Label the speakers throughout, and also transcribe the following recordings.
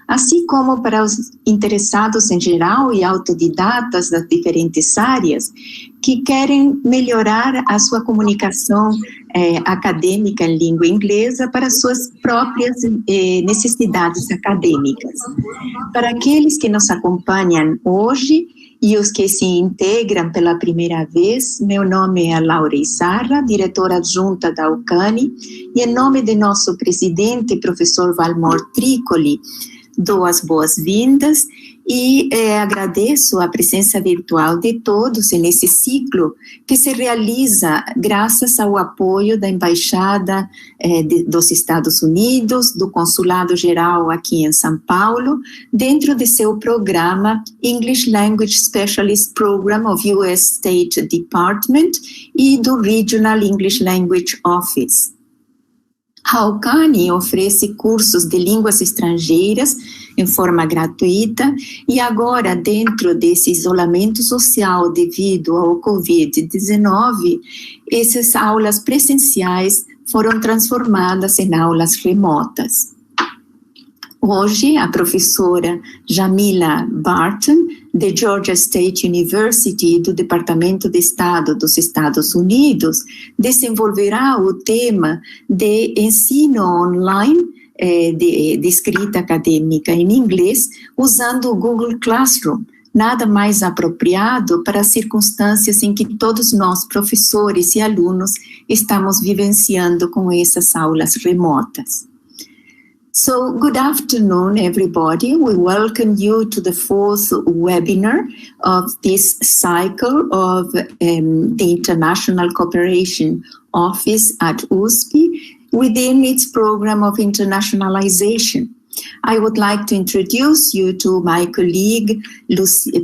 Speaker 1: assim como para os interessados em geral e autodidatas das diferentes áreas que querem melhorar a sua comunicação acadêmica em língua inglesa para suas próprias necessidades acadêmicas. Para aqueles que nos acompanham hoje e os que se integram pela primeira vez, meu nome é Laura Isarra, diretora adjunta da Aucani, e em nome de nosso presidente, professor Valmor Tricoli, dou as boas-vindas e agradeço a presença virtual de todos nesse ciclo que se realiza graças ao apoio da Embaixada dos Estados Unidos, do Consulado Geral aqui em São Paulo, dentro de seu programa English Language Specialist Program of U.S. State Department e do Regional English Language Office. A Aucani oferece cursos de línguas estrangeiras em forma gratuita e agora, dentro desse isolamento social devido ao Covid-19, essas aulas presenciais foram transformadas em aulas remotas. Hoje, a professora Jamila Barton, de Georgia State University, do Departamento de Estado dos Estados Unidos, desenvolverá o tema de ensino online de escrita acadêmica em inglês, usando o Google Classroom, nada mais apropriado para as circunstâncias em que todos nós, professores e alunos, estamos vivenciando com essas aulas remotas. So, good afternoon, everybody. We welcome you to the fourth webinar of this cycle of the International Cooperation Office at USP within its program of internationalization. I would like to introduce you to my colleague,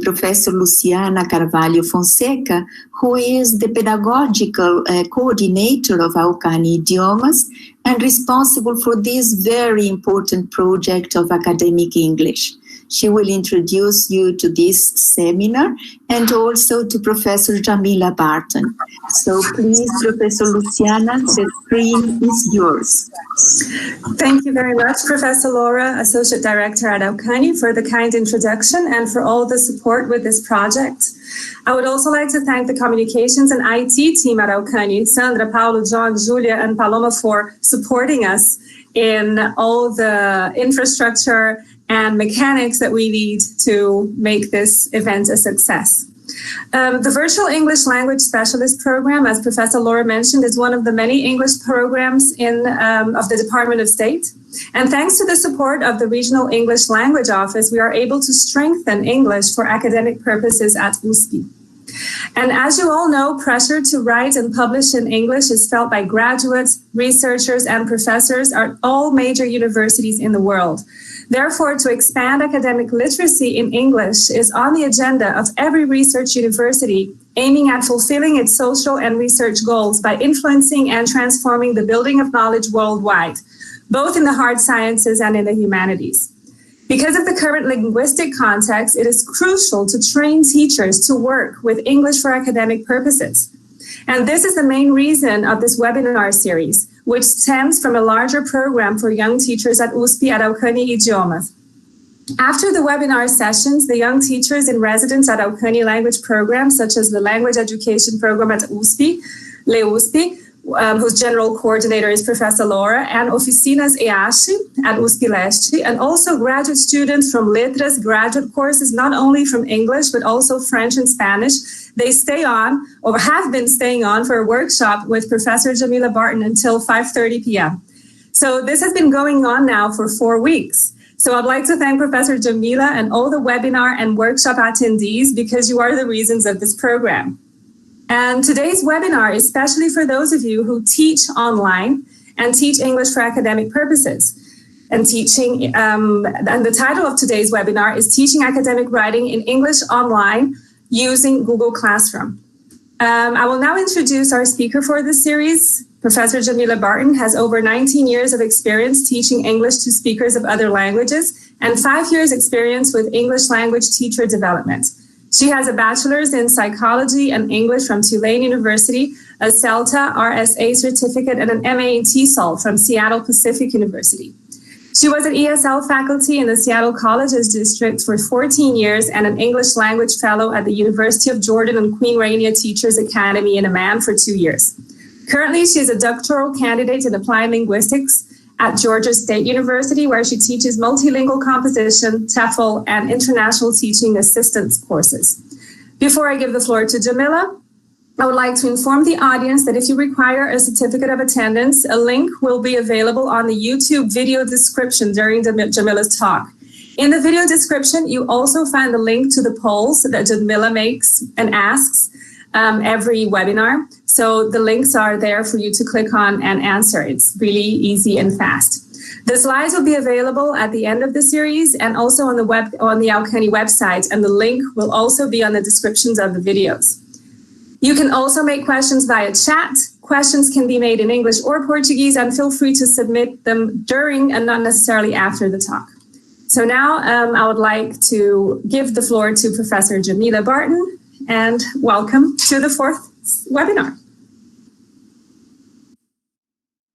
Speaker 1: Professor Luciana Carvalho Fonseca, who is the pedagogical coordinator of Aucani Idiomas and responsible for this very important project of academic English. She will introduce you to this seminar and also to Professor Jamila Barton. So please, Professor Luciana, the screen is yours.
Speaker 2: Thank you very much, Professor Laura, Associate Director at Aucani, for the kind introduction and for all the support with this project. I would also like to thank the communications and IT team at Aucani, Sandra, Paulo, John, Julia, and Paloma, for supporting us in all the infrastructure and mechanics that we need to make this event a success. The Virtual English Language Specialist Program, as Professor Laura mentioned, is one of the many English programs of the Department of State. And thanks to the support of the Regional English Language Office, we are able to strengthen English for academic purposes at USP. And as you all know, pressure to write and publish in English is felt by graduates, researchers, and professors at all major universities in the world. Therefore, to expand academic literacy in English is on the agenda of every research university, aiming at fulfilling its social and research goals by influencing and transforming the building of knowledge worldwide, both in the hard sciences and in the humanities. Because of the current linguistic context, it is crucial to train teachers to work with English for academic purposes. And this is the main reason of this webinar series, which stems from a larger program for young teachers at USP at Aucani-Idiomas. After the webinar sessions, the young teachers in residence at Aucani language programs, such as the Language Education Program at USP, LEUSP, whose general coordinator is Professor Laura, and Oficinas EASH at USP Leste, and also graduate students from Letras graduate courses, not only from English, but also French and Spanish. They stay on, or have been staying on, for a workshop with Professor Jamila Barton until 5:30 p.m. So this has been going on now for 4 weeks. So I'd like to thank Professor Jamila and all the webinar and workshop attendees, because you are the reasons of this program. And today's webinar is especially for those of you who teach online and teach English for academic purposes. And the title of today's webinar is Teaching Academic Writing in English Online Using Google Classroom. I will now introduce our speaker for this series. Professor Jamila Barton has over 19 years of experience teaching English to speakers of other languages and 5 years experience with English language teacher development. She has a bachelor's in psychology and English from Tulane University, a CELTA RSA certificate, and an MA in TESOL from Seattle Pacific University. She was an ESL faculty in the Seattle Colleges District for 14 years and an English language fellow at the University of Jordan and Queen Rania Teachers Academy in Amman for 2 years. Currently, she is a doctoral candidate in applied linguistics at Georgia State University, where she teaches multilingual composition, TEFL, and international teaching assistance courses. Before I give the floor to Jamila, I would like to inform the audience that if you require a certificate of attendance, a link will be available on the YouTube video description during Jamila's talk. In the video description, you also find the link to the polls that Jamila makes and asks every webinar. So the links are there for you to click on and answer. It's really easy and fast. The slides will be available at the end of the series and also on the Aucani website, and the link will also be on the descriptions of the videos. You can also make questions via chat. Questions can be made in English or Portuguese, and feel free to submit them during and not necessarily after the talk. So now I would like to give the floor to Professor Jamila Barton, and welcome to the 4th webinar.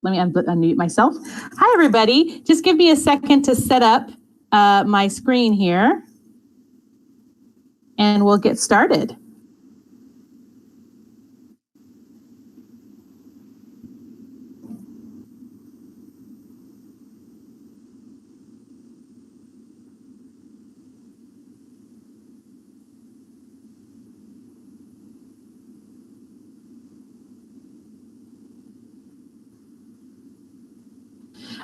Speaker 3: Let me unmute myself. Hi, everybody. Just give me a second to set up my screen here, and we'll get started.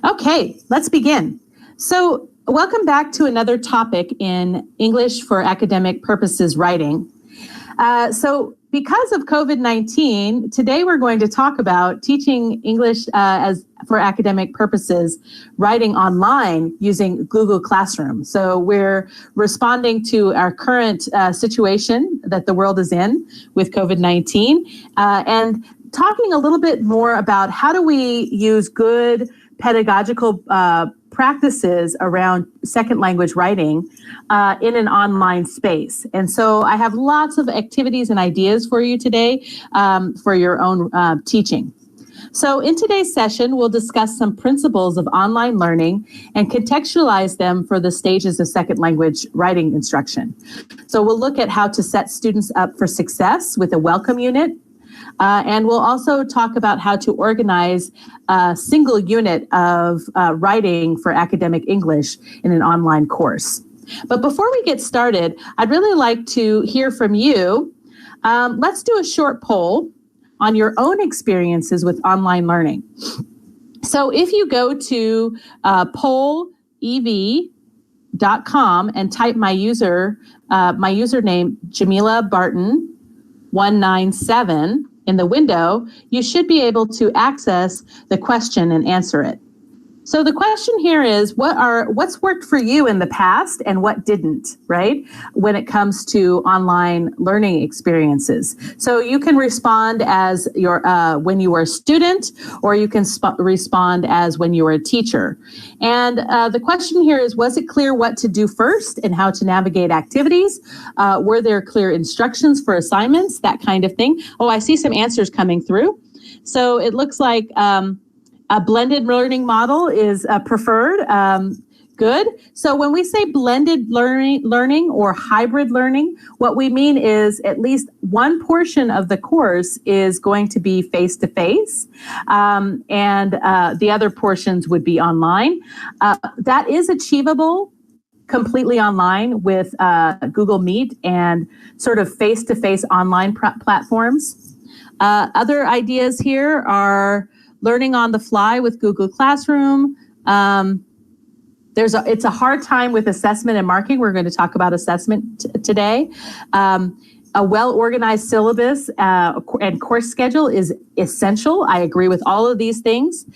Speaker 3: Okay, let's begin. So welcome back to another topic in English for academic purposes writing. So because of COVID-19, today we're going to talk about teaching English as for academic purposes writing online using Google Classroom. So we're responding to our current situation that the world is in with COVID-19 and talking a little bit more about how do we use good pedagogical practices around second language writing in an online space. And so I have lots of activities and ideas for you today for your own teaching. So in today's session, we'll discuss some principles of online learning and contextualize them for the stages of second language writing instruction. So we'll look at how to set students up for success with a welcome unit. And we'll also talk about how to organize a single unit of writing for academic English in an online course. But before we get started, I'd really like to hear from you. Let's do a short poll on your own experiences with online learning. So if you go to pollev.com and type my username, Jamila Barton 197, in the window, you should be able to access the question and answer it. So the question here is, what's worked for you in the past and what didn't, right? When it comes to online learning experiences. So you can respond as when you were a student, or you can respond as when you were a teacher. And the question here is, was it clear what to do first and how to navigate activities? Were there clear instructions for assignments, that kind of thing? Oh, I see some answers coming through. So it looks like a blended learning model is preferred. Good. So when we say blended learning or hybrid learning, what we mean is at least one portion of the course is going to be face-to-face, and the other portions would be online. That is achievable completely online with Google Meet and sort of face-to-face online platforms. Other ideas here are learning on the fly with Google Classroom. It's a hard time with assessment and marking. We're going to talk about assessment today. A well-organized syllabus and course schedule is essential. I agree with all of these things.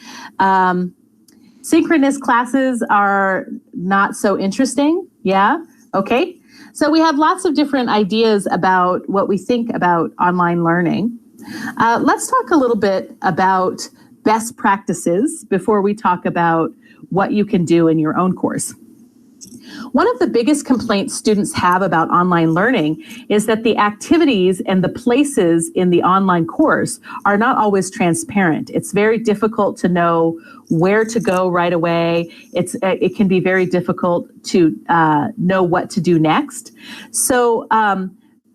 Speaker 3: Synchronous classes are not so interesting. Yeah, okay. So we have lots of different ideas about what we think about online learning. Let's talk a little bit about best practices before we talk about what you can do in your own course. One of the biggest complaints students have about online learning is that the activities and the places in the online course are not always transparent. It's very difficult to know where to go right away. It can be very difficult to know what to do next. So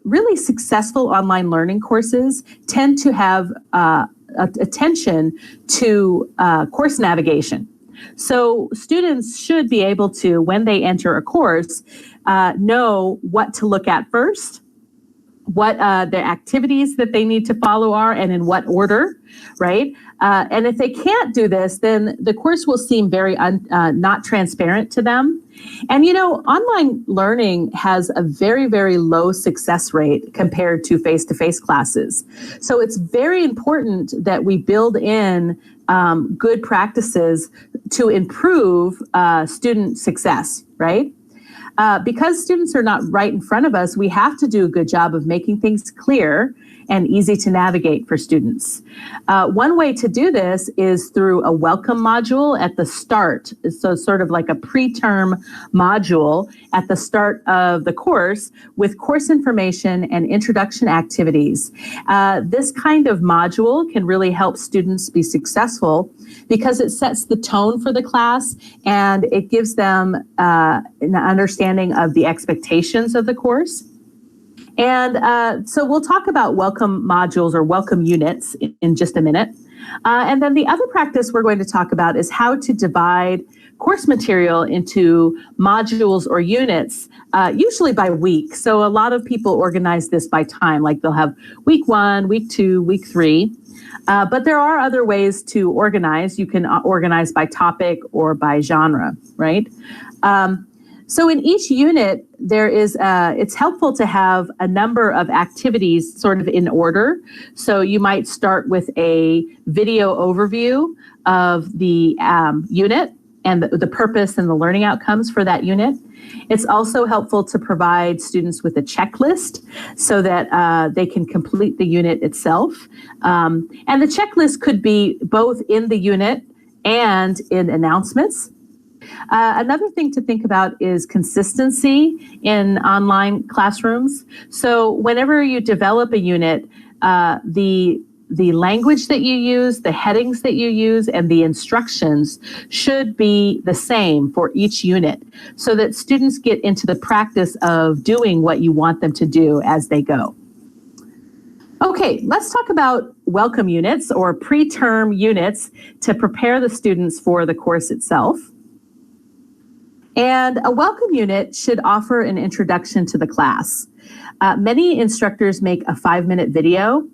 Speaker 3: really successful online learning courses tend to have attention to course navigation. So students should be able to, when they enter a course, know what to look at first, what the activities that they need to follow are, and in what order, right? And if they can't do this, then the course will seem very not transparent to them. And online learning has a very, very low success rate compared to face-to-face classes. So it's very important that we build in good practices to improve student success, right? Because students are not right in front of us, we have to do a good job of making things clear and easy to navigate for students. One way to do this is through a welcome module at the start. So sort of like a pre-term module at the start of the course with course information and introduction activities. This kind of module can really help students be successful because it sets the tone for the class and it gives them an understanding of the expectations of the course. And so we'll talk about welcome modules or welcome units in just a minute. And then the other practice we're going to talk about is how to divide course material into modules or units, usually by week. So a lot of people organize this by time, like they'll have week 1, week 2, week 3. But there are other ways to organize. You can organize by topic or by genre, right? So in each unit, there is it's helpful to have a number of activities sort of in order. So you might start with a video overview of the unit and the purpose and the learning outcomes for that unit. It's also helpful to provide students with a checklist so that they can complete the unit itself. And the checklist could be both in the unit and in announcements. Another thing to think about is consistency in online classrooms. So whenever you develop a unit, the language that you use, the headings that you use, and the instructions should be the same for each unit so that students get into the practice of doing what you want them to do as they go. Okay, let's talk about welcome units or pre-term units to prepare the students for the course itself. And a welcome unit should offer an introduction to the class. Many instructors make a 5-minute video,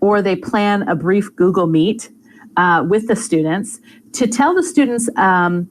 Speaker 3: or they plan a brief Google Meet with the students to tell the students a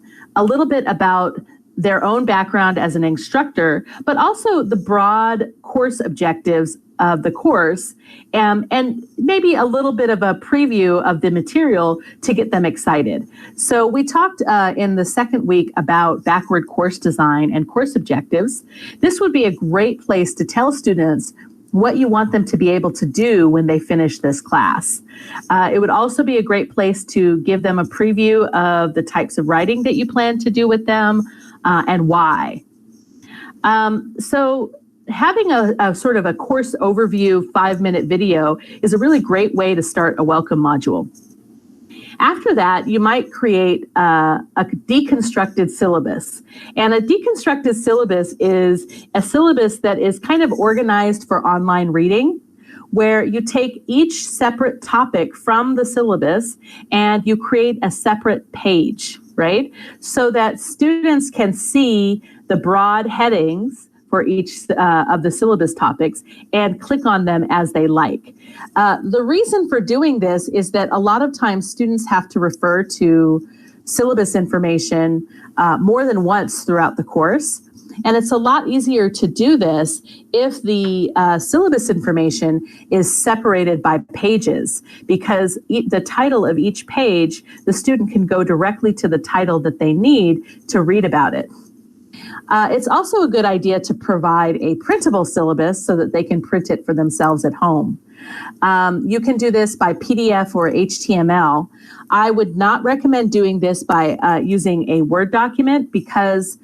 Speaker 3: little bit about their own background as an instructor, but also the broad course objectives of the course, and maybe a little bit of a preview of the material to get them excited. So we talked in the second week about backward course design and course objectives. This would be a great place to tell students what you want them to be able to do when they finish this class. It would also be a great place to give them a preview of the types of writing that you plan to do with them and why. So having a sort of a course overview 5-minute video is a really great way to start a welcome module. After that, you might create a deconstructed syllabus. And a deconstructed syllabus is a syllabus that is kind of organized for online reading, where you take each separate topic from the syllabus and you create a separate page, right? So that students can see the broad headings for each of the syllabus topics and click on them as they like. The reason for doing this is that a lot of times students have to refer to syllabus information more than once throughout the course. And it's a lot easier to do this if the syllabus information is separated by pages, because the title of each page, the student can go directly to the title that they need to read about it. It's also a good idea to provide a printable syllabus so that they can print it for themselves at home. You can do this by PDF or HTML. I would not recommend doing this by using a Word document because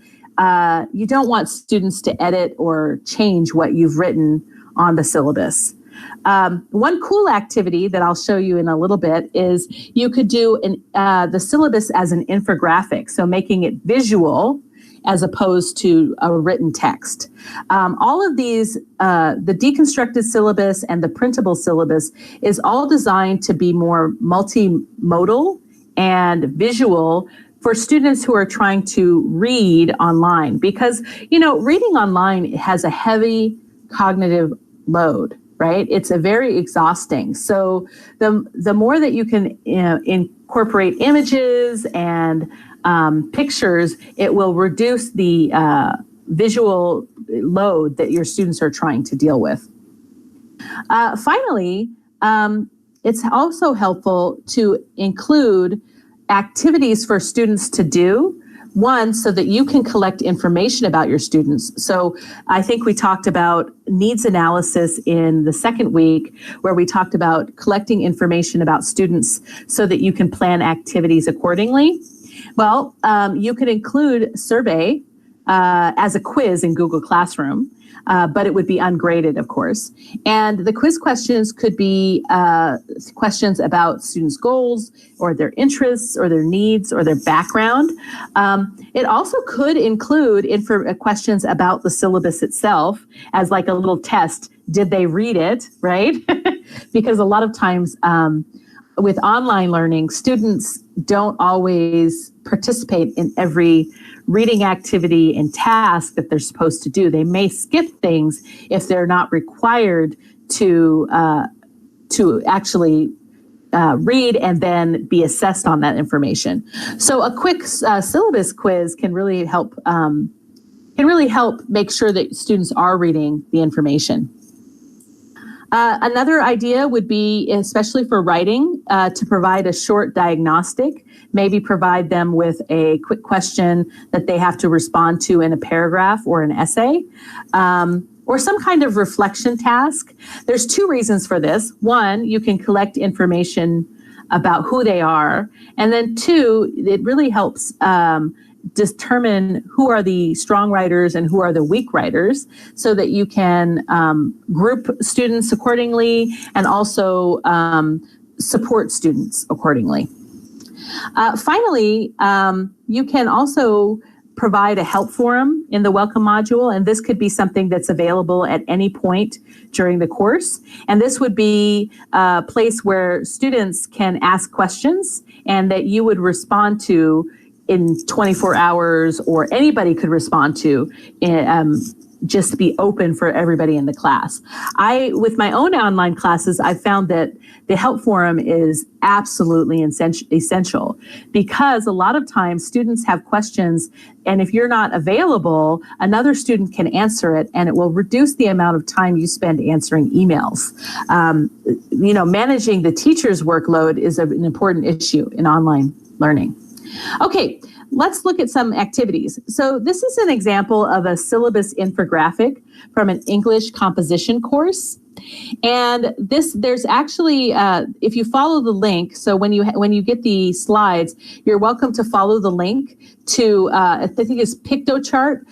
Speaker 3: you don't want students to edit or change what you've written on the syllabus. One cool activity that I'll show you in a little bit is you could do the syllabus as an infographic, so making it visual as opposed to a written text. All of these, the deconstructed syllabus and the printable syllabus is all designed to be more multimodal and visual for students who are trying to read online, because, reading online has a heavy cognitive load, right? It's a very exhausting. So the more that you can incorporate images and pictures, it will reduce the visual load that your students are trying to deal with. Finally, it's also helpful to include activities for students to do. One, so that you can collect information about your students. So I think we talked about needs analysis in the second week, where we talked about collecting information about students so that you can plan activities accordingly. Well, you could include survey as a quiz in Google Classroom, but it would be ungraded, of course. And the quiz questions could be questions about students' goals or their interests or their needs or their background. It also could include questions about the syllabus itself as like a little test. Did they read it, right? Because a lot of times with online learning, students don't always participate in every reading activity and task that they're supposed to do. They may skip things if they're not required to actually read and then be assessed on that information. So a quick syllabus quiz can really help make sure that students are reading the information. Another idea would be, especially for writing, to provide a short diagnostic, maybe provide them with a quick question that they have to respond to in a paragraph or an essay, or some kind of reflection task. There's two reasons for this. One, you can collect information about who they are. And then two, it really helps determine who are the strong writers and who are the weak writers, so that you can group students accordingly and also support students accordingly. Finally, you can also provide a help forum in the welcome module, and this could be something that's available at any point during the course. And this would be a place where students can ask questions and that you would respond to in 24 hours, or anybody could respond to, just to be open for everybody in the class. With my own online classes, I found that the help forum is absolutely essential, because a lot of times students have questions, and if you're not available, another student can answer it, and it will reduce the amount of time you spend answering emails. Managing the teacher's workload is an important issue in online learning. Okay, let's look at some activities. So this is an example of a syllabus infographic from an English composition course. And there's actually, if you follow the link, so when you get the slides, you're welcome to follow the link to, I think it's PictoChart.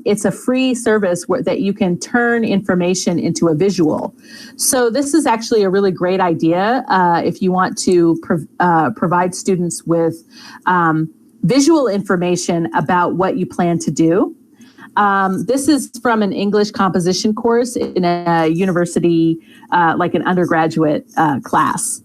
Speaker 3: It's a free service that you can turn information into a visual. So this is actually a really great idea if you want to provide students with visual information about what you plan to do. This is from an English composition course in a university, like an undergraduate class.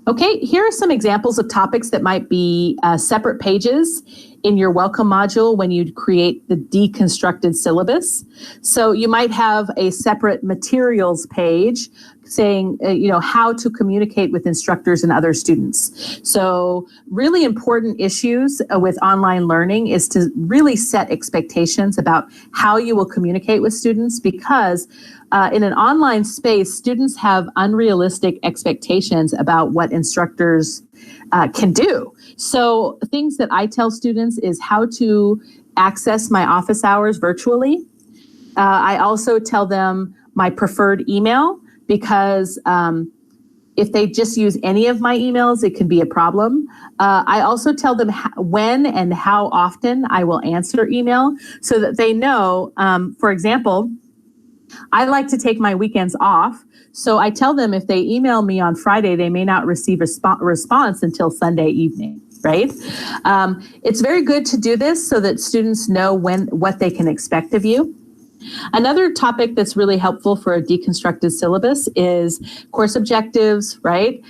Speaker 3: Okay, here are some examples of topics that might be separate pages in your welcome module when you create the deconstructed syllabus. So you might have a separate materials page saying, how to communicate with instructors and other students. So really important issues with online learning is to really set expectations about how you will communicate with students, because in an online space, students have unrealistic expectations about what instructors can do. So things that I tell students is how to access my office hours virtually. I also tell them my preferred email, because If they just use any of my emails, it can be a problem. I also tell them when and how often I will answer email so that they know, for example, I like to take my weekends off. So I tell them if they email me on Friday, they may not receive a response until Sunday evening, right? It's very good to do this so that students know what they can expect of you. Another topic that's really helpful for a deconstructed syllabus is course objectives, right?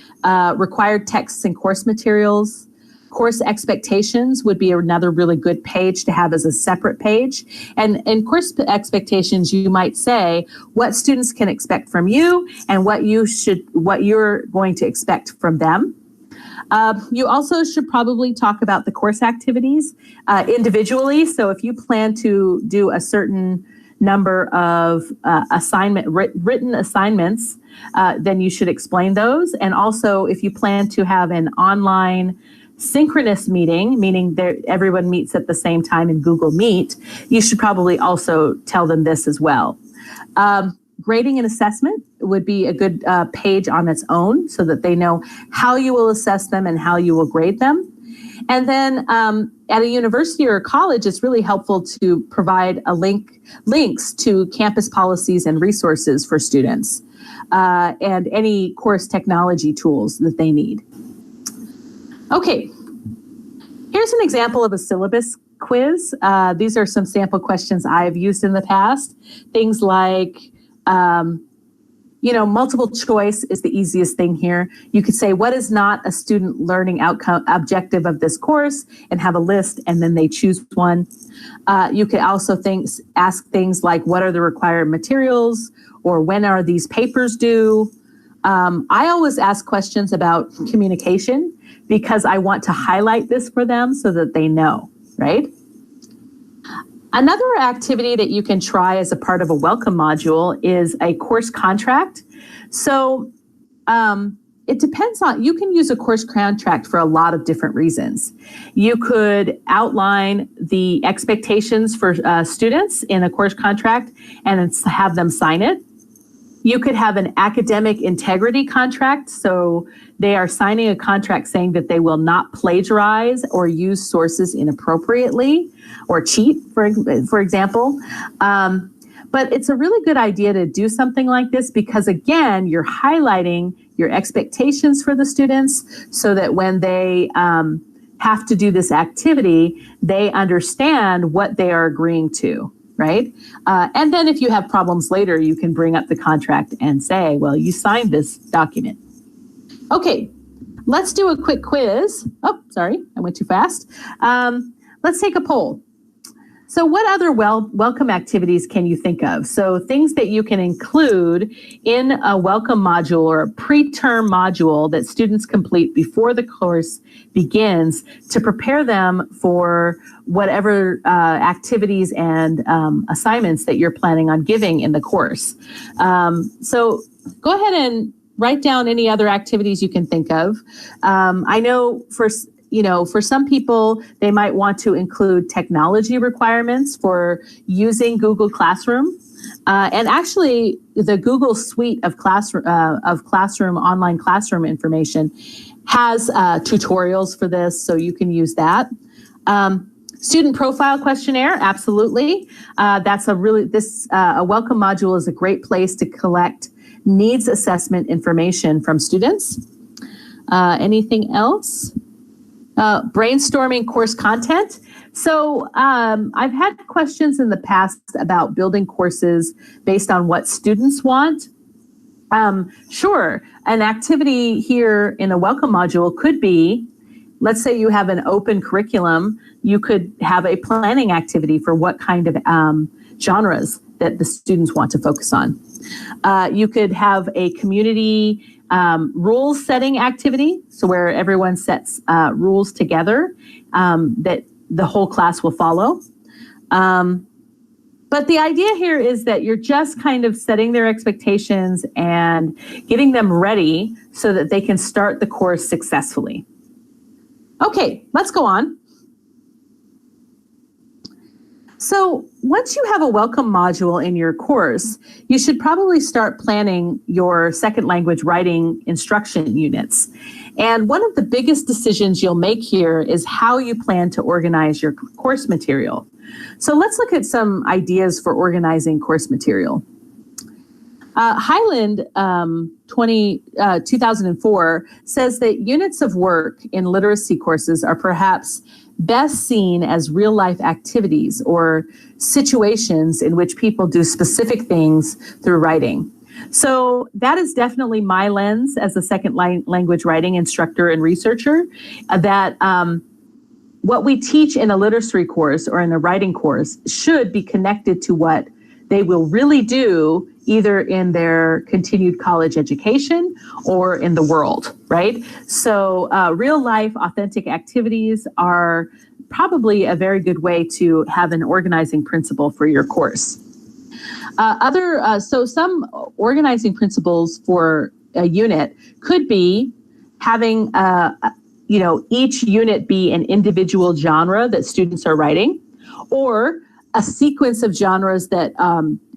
Speaker 3: Required texts and course materials. Course expectations would be another really good page to have as a separate page. And in course expectations, you might say what students can expect from you and what you're going to expect from them. You also should probably talk about the course activities individually. So if you plan to do a certain number of written assignments, then you should explain those. And also if you plan to have an online synchronous meeting, meaning everyone meets at the same time in Google Meet, you should probably also tell them this as well. Grading and assessment would be a good page on its own so that they know how you will assess them and how you will grade them. And then at a university or a college, it's really helpful to provide links to campus policies and resources for students and any course technology tools that they need. Okay, here's an example of a syllabus quiz. These are some sample questions I've used in the past. Things like, multiple choice is the easiest thing here. You could say, what is not a student learning outcome objective of this course, and have a list, and then they choose one. You could also ask things like, what are the required materials, or when are these papers due? I always ask questions about communication because I want to highlight this for them so that they know, right? Another activity that you can try as a part of a welcome module is a course contract. So it depends on, you can use a course contract for a lot of different reasons. You could outline the expectations for students in a course contract and have them sign it. You could have an academic integrity contract. So they are signing a contract saying that they will not plagiarize or use sources inappropriately or cheat, for example. But it's a really good idea to do something like this because, again, you're highlighting your expectations for the students so that when they have to do this activity, they understand what they are agreeing to. Right? And then if you have problems later, you can bring up the contract and say, well, you signed this document. Okay, let's do a quick quiz. Oh, sorry, I went too fast. Let's take a poll. So what other welcome activities can you think of? So things that you can include in a welcome module or a pre-term module that students complete before the course begins to prepare them for whatever activities and assignments that you're planning on giving in the course. So go ahead and write down any other activities you can think of. I know for some people, they might want to include technology requirements for using Google Classroom. And actually, the Google suite of online classroom information has tutorials for this, so you can use that. Student profile questionnaire, absolutely. A welcome module is a great place to collect needs assessment information from students. Anything else? Brainstorming course content. So I've had questions in the past about building courses based on what students want. Sure, an activity here in a welcome module could be, let's say you have an open curriculum, you could have a planning activity for what kind of genres that the students want to focus on. You could have a community rules setting activity, so where everyone sets rules together that the whole class will follow. But the idea here is that you're just kind of setting their expectations and getting them ready so that they can start the course successfully. Okay, let's go on. So once you have a welcome module in your course, you should probably start planning your second language writing instruction units. And one of the biggest decisions you'll make here is how you plan to organize your course material. So let's look at some ideas for organizing course material. Highland 2004 says that units of work in literacy courses are perhaps best seen as real-life activities or situations in which people do specific things through writing. So that is definitely my lens as a second language writing instructor and researcher, that what we teach in a literacy course or in a writing course should be connected to what they will really do either in their continued college education or in the world, right? So real life authentic activities are probably a very good way to have an organizing principle for your course. So some organizing principles for a unit could be having, each unit be an individual genre that students are writing, or a sequence of genres that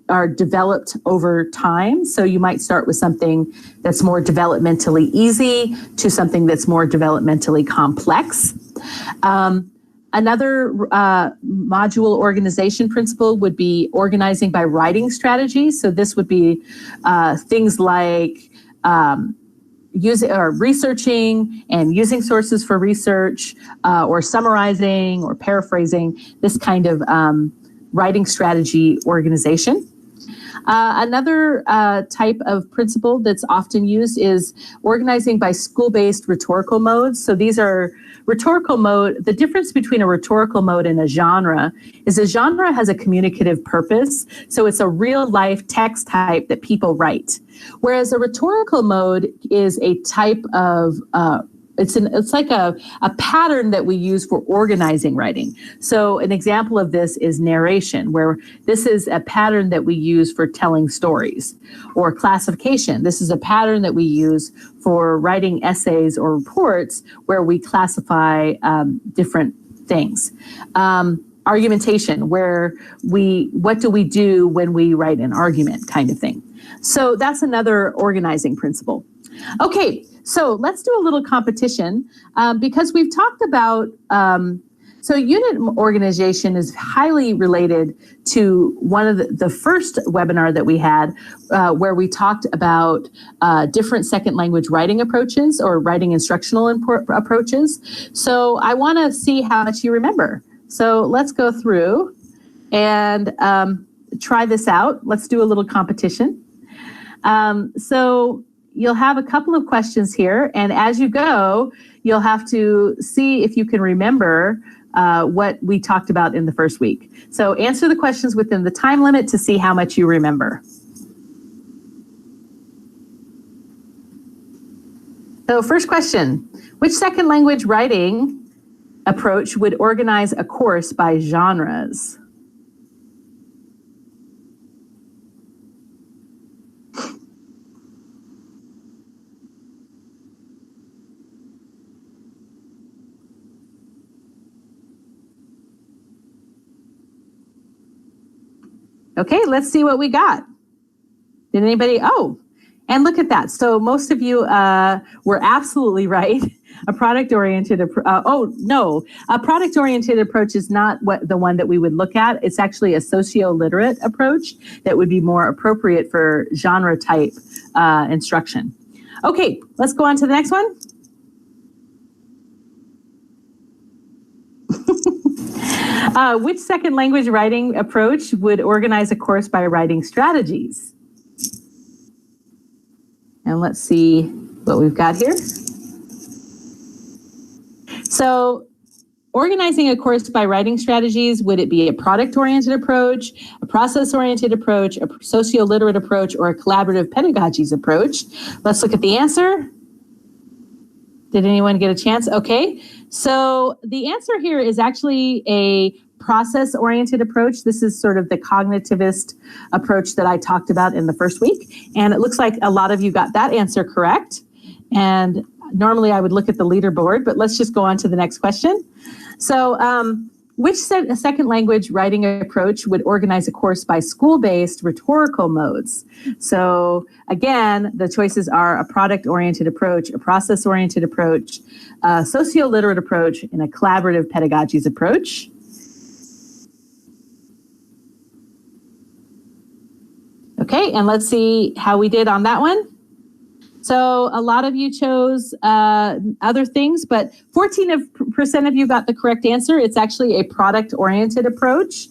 Speaker 3: are developed over time. So you might start with something that's more developmentally easy to something that's more developmentally complex. Another module organization principle would be organizing by writing strategies. So this would be things like researching and using sources for research, or summarizing or paraphrasing, this kind of writing strategy organization. Another type of principle that's often used is organizing by school-based rhetorical modes. So these are rhetorical mode. The difference between a rhetorical mode and a genre is a genre has a communicative purpose. So it's a real life text type that people write. Whereas a rhetorical mode is a type of it's like a pattern that we use for organizing writing. So an example of this is narration, where this is a pattern that we use for telling stories, or classification. This is a pattern that we use for writing essays or reports where we classify different things. Argumentation, where what do we do when we write an argument, kind of thing. So that's another organizing principle. Okay. So let's do a little competition because we've talked about, so unit organization is highly related to one of the first webinar that we had where we talked about different second language writing approaches or writing instructional approaches. So I want to see how much you remember. So let's go through and try this out. Let's do a little competition. So you'll have a couple of questions here, and as you go, you'll have to see if you can remember what we talked about in the first week. So answer the questions within the time limit to see how much you remember. So first question, which second language writing approach would organize a course by genres? Okay, let's see what we got. Did anybody? Oh, and look at that. So most of you were absolutely right. A product-oriented a product-oriented approach is not the one that we would look at. It's actually a socio-literate approach that would be more appropriate for genre type instruction. Okay, let's go on to the next one. Which second language writing approach would organize a course by writing strategies? And let's see what we've got here. So organizing a course by writing strategies, would it be a product-oriented approach, a process-oriented approach, a socio-literate approach, or a collaborative pedagogies approach? Let's look at the answer. Did anyone get a chance? Okay, so the answer here is actually a process-oriented approach. This is sort of the cognitivist approach that I talked about in the first week. And it looks like a lot of you got that answer correct. And normally I would look at the leaderboard, but let's just go on to the next question. So which second language writing approach would organize a course by school-based rhetorical modes? So again, the choices are a product-oriented approach, a process-oriented approach, a socio-literate approach, and a collaborative pedagogies approach. Okay, and let's see how we did on that one. So a lot of you chose other things, but 14% of you got the correct answer. It's actually a product-oriented approach.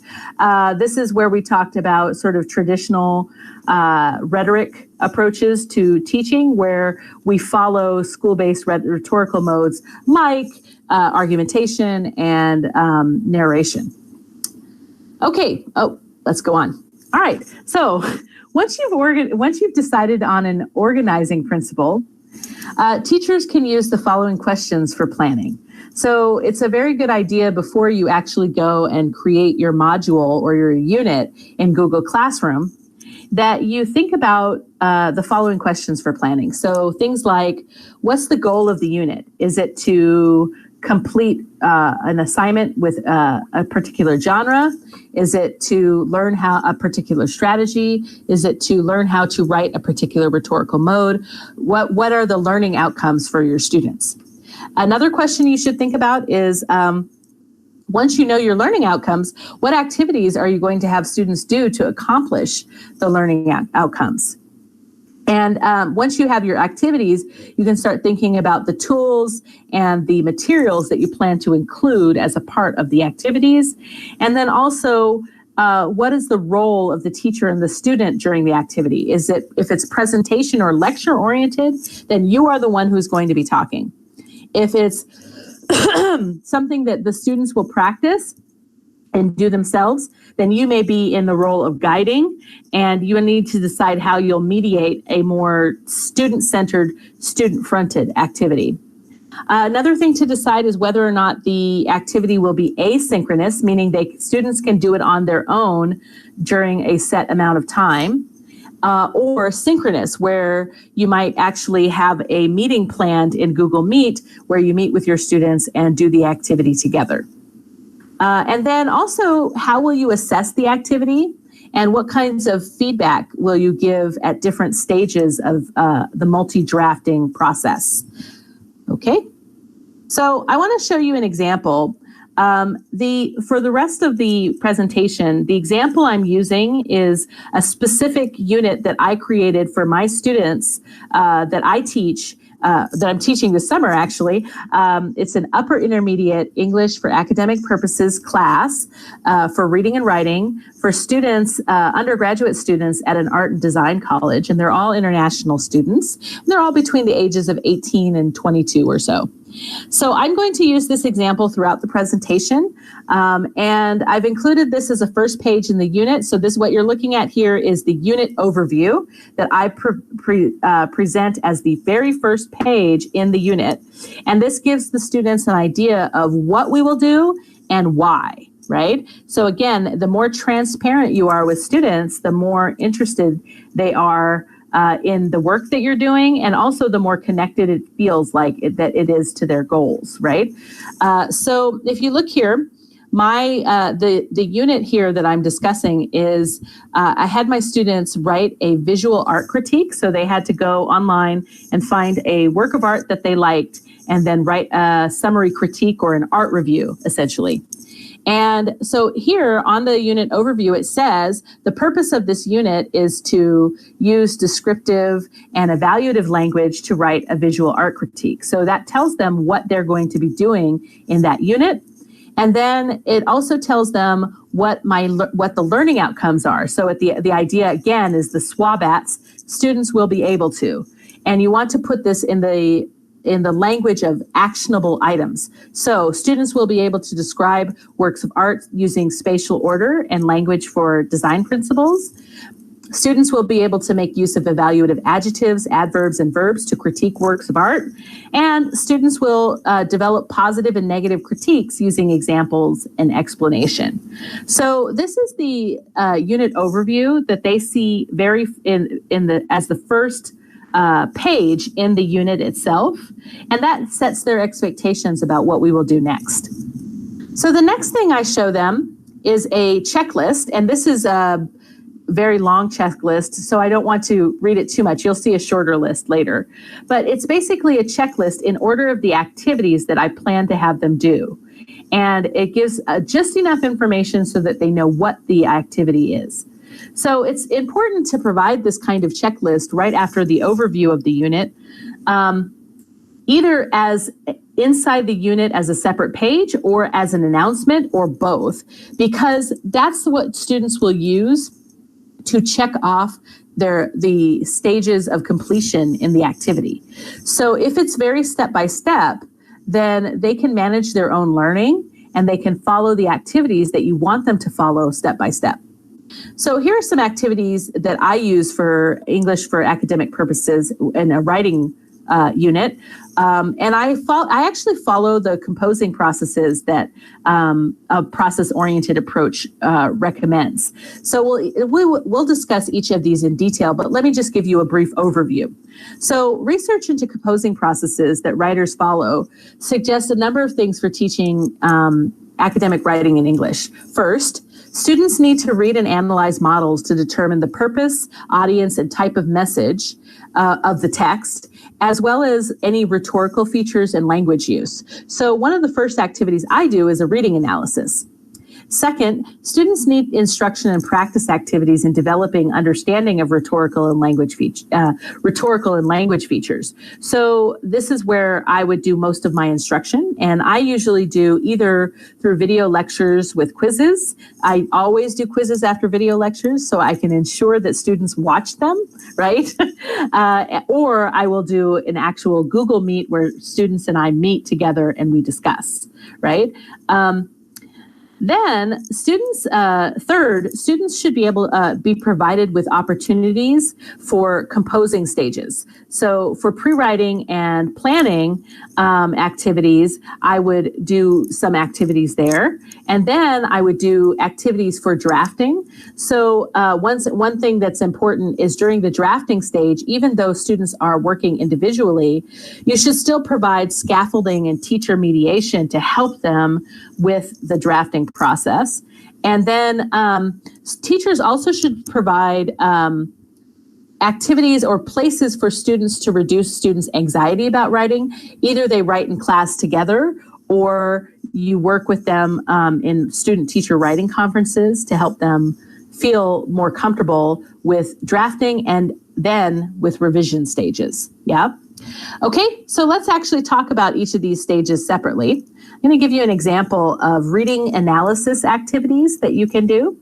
Speaker 3: This is where we talked about sort of traditional rhetoric approaches to teaching, where we follow school-based rhetorical modes like argumentation and narration. Okay, let's go on. All right, so once you've decided on an organizing principle, teachers can use the following questions for planning. So it's a very good idea before you actually go and create your module or your unit in Google Classroom that you think about the following questions for planning. So things like, what's the goal of the unit? Is it to complete an assignment with a particular genre? Is it to learn a particular strategy? Is it to learn how to write a particular rhetorical mode? What are the learning outcomes for your students? Another question you should think about is, once you know your learning outcomes, what activities are you going to have students do to accomplish the learning outcomes? And once you have your activities, you can start thinking about the tools and the materials that you plan to include as a part of the activities. And then also, what is the role of the teacher and the student during the activity? If it's presentation or lecture oriented, then you are the one who's going to be talking. If it's something that the students will practice and do themselves, then you may be in the role of guiding, and you need to decide how you'll mediate a more student-centered, student-fronted activity. Another thing to decide is whether or not the activity will be asynchronous, meaning students can do it on their own during a set amount of time, or synchronous, where you might actually have a meeting planned in Google Meet where you meet with your students and do the activity together. And then also, how will you assess the activity, and what kinds of feedback will you give at different stages of the multi-drafting process? Okay, so I want to show you an example. For the rest of the presentation, the example I'm using is a specific unit that I created for my students that I teach, that I'm teaching this summer, actually. It's an upper intermediate English for academic purposes class for reading and writing for students, undergraduate students at an art and design college, and they're all international students. They're all between the ages of 18 and 22 or so. So I'm going to use this example throughout the presentation, and I've included this as a first page in the unit. So this, what you're looking at here, is the unit overview that I present as the very first page in the unit. And this gives the students an idea of what we will do and why, right? So again, the more transparent you are with students, the more interested they are in the work that you're doing, and also the more connected it feels like that it is to their goals, right? So if you look here, the unit here that I'm discussing is, I had my students write a visual art critique. So they had to go online and find a work of art that they liked, and then write a summary critique or an art review, essentially. And so here on the unit overview, it says the purpose of this unit is to use descriptive and evaluative language to write a visual art critique. So that tells them what they're going to be doing in that unit. And then it also tells them what the learning outcomes are. So the idea, again, is the SWABATs, students will be able to. And you want to put this in the language of actionable items. So students will be able to describe works of art using spatial order and language for design principles. Students will be able to make use of evaluative adjectives, adverbs, and verbs to critique works of art. And students will develop positive and negative critiques using examples and explanation. So this is the unit overview that they see as the first page in the unit itself, and that sets their expectations about what we will do next. So the next thing I show them is a checklist, and this is a very long checklist, so I don't want to read it too much. You'll see a shorter list later. But it's basically a checklist in order of the activities that I plan to have them do. And it gives just enough information so that they know what the activity is. So it's important to provide this kind of checklist right after the overview of the unit, either as inside the unit as a separate page or as an announcement or both, because that's what students will use to check off the stages of completion in the activity. So if it's very step-by-step, then they can manage their own learning and they can follow the activities that you want them to follow step-by-step. So here are some activities that I use for English for academic purposes in a writing unit. And I actually follow the composing processes that a process-oriented approach recommends. So we'll discuss each of these in detail, but let me just give you a brief overview. So research into composing processes that writers follow suggests a number of things for teaching academic writing in English. First, students need to read and analyze models to determine the purpose, audience, and type of message of the text, as well as any rhetorical features and language use. So one of the first activities I do is a reading analysis. Second, students need instruction and practice activities in developing understanding of rhetorical and language features. So this is where I would do most of my instruction, and I usually do either through video lectures with quizzes. I always do quizzes after video lectures so I can ensure that students watch them, right? Or I will do an actual Google Meet where students and I meet together and we discuss, right? Then students should be able to be provided with opportunities for composing stages. So for pre-writing and planning activities, I would do some activities there. And then I would do activities for drafting. So one thing that's important is during the drafting stage, even though students are working individually, you should still provide scaffolding and teacher mediation to help them with the drafting process. And then teachers also should provide activities or places for students to reduce students' anxiety about writing. Either they write in class together or you work with them in student-teacher writing conferences to help them feel more comfortable with drafting and then with revision stages. Yeah. Okay, so let's actually talk about each of these stages separately. I'm going to give you an example of reading analysis activities that you can do.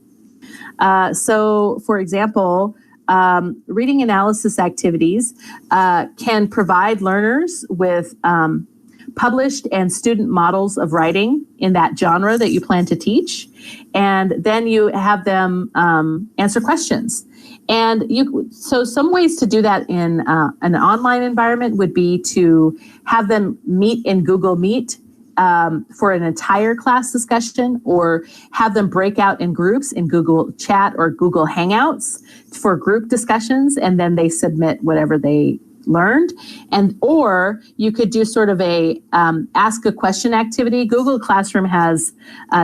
Speaker 3: So, for example, reading analysis activities can provide learners with published and student models of writing in that genre that you plan to teach. And then you have them answer questions. And so some ways to do that in an online environment would be to have them meet in Google Meet for an entire class discussion, or have them break out in groups in Google Chat or Google Hangouts for group discussions, and then they submit whatever they learned. And or you could do sort of a ask a question activity. Google Classroom has,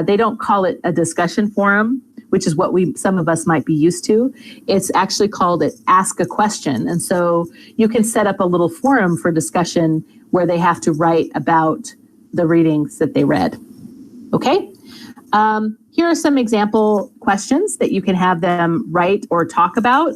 Speaker 3: they don't call it a discussion forum, which is what some of us might be used to. It's actually called it Ask a Question. And so you can set up a little forum for discussion where they have to write about the readings that they read. Okay? Here are some example questions that you can have them write or talk about.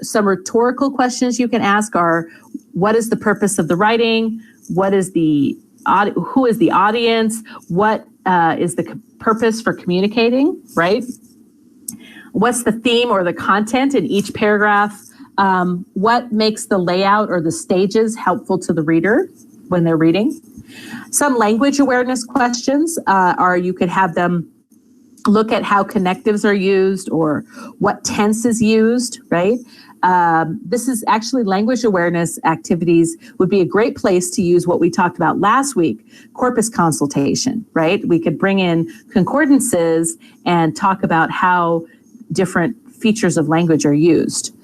Speaker 3: Some rhetorical questions you can ask are, what is the purpose of the writing? Who is the audience? What is the purpose for communicating, right? What's the theme or the content in each paragraph? What makes the layout or the stages helpful to the reader when they're reading? Some language awareness questions are you could have them look at how connectives are used or what tense is used, right? This is actually language awareness activities would be a great place to use what we talked about last week, corpus consultation, right? We could bring in concordances and talk about how different features of language are used.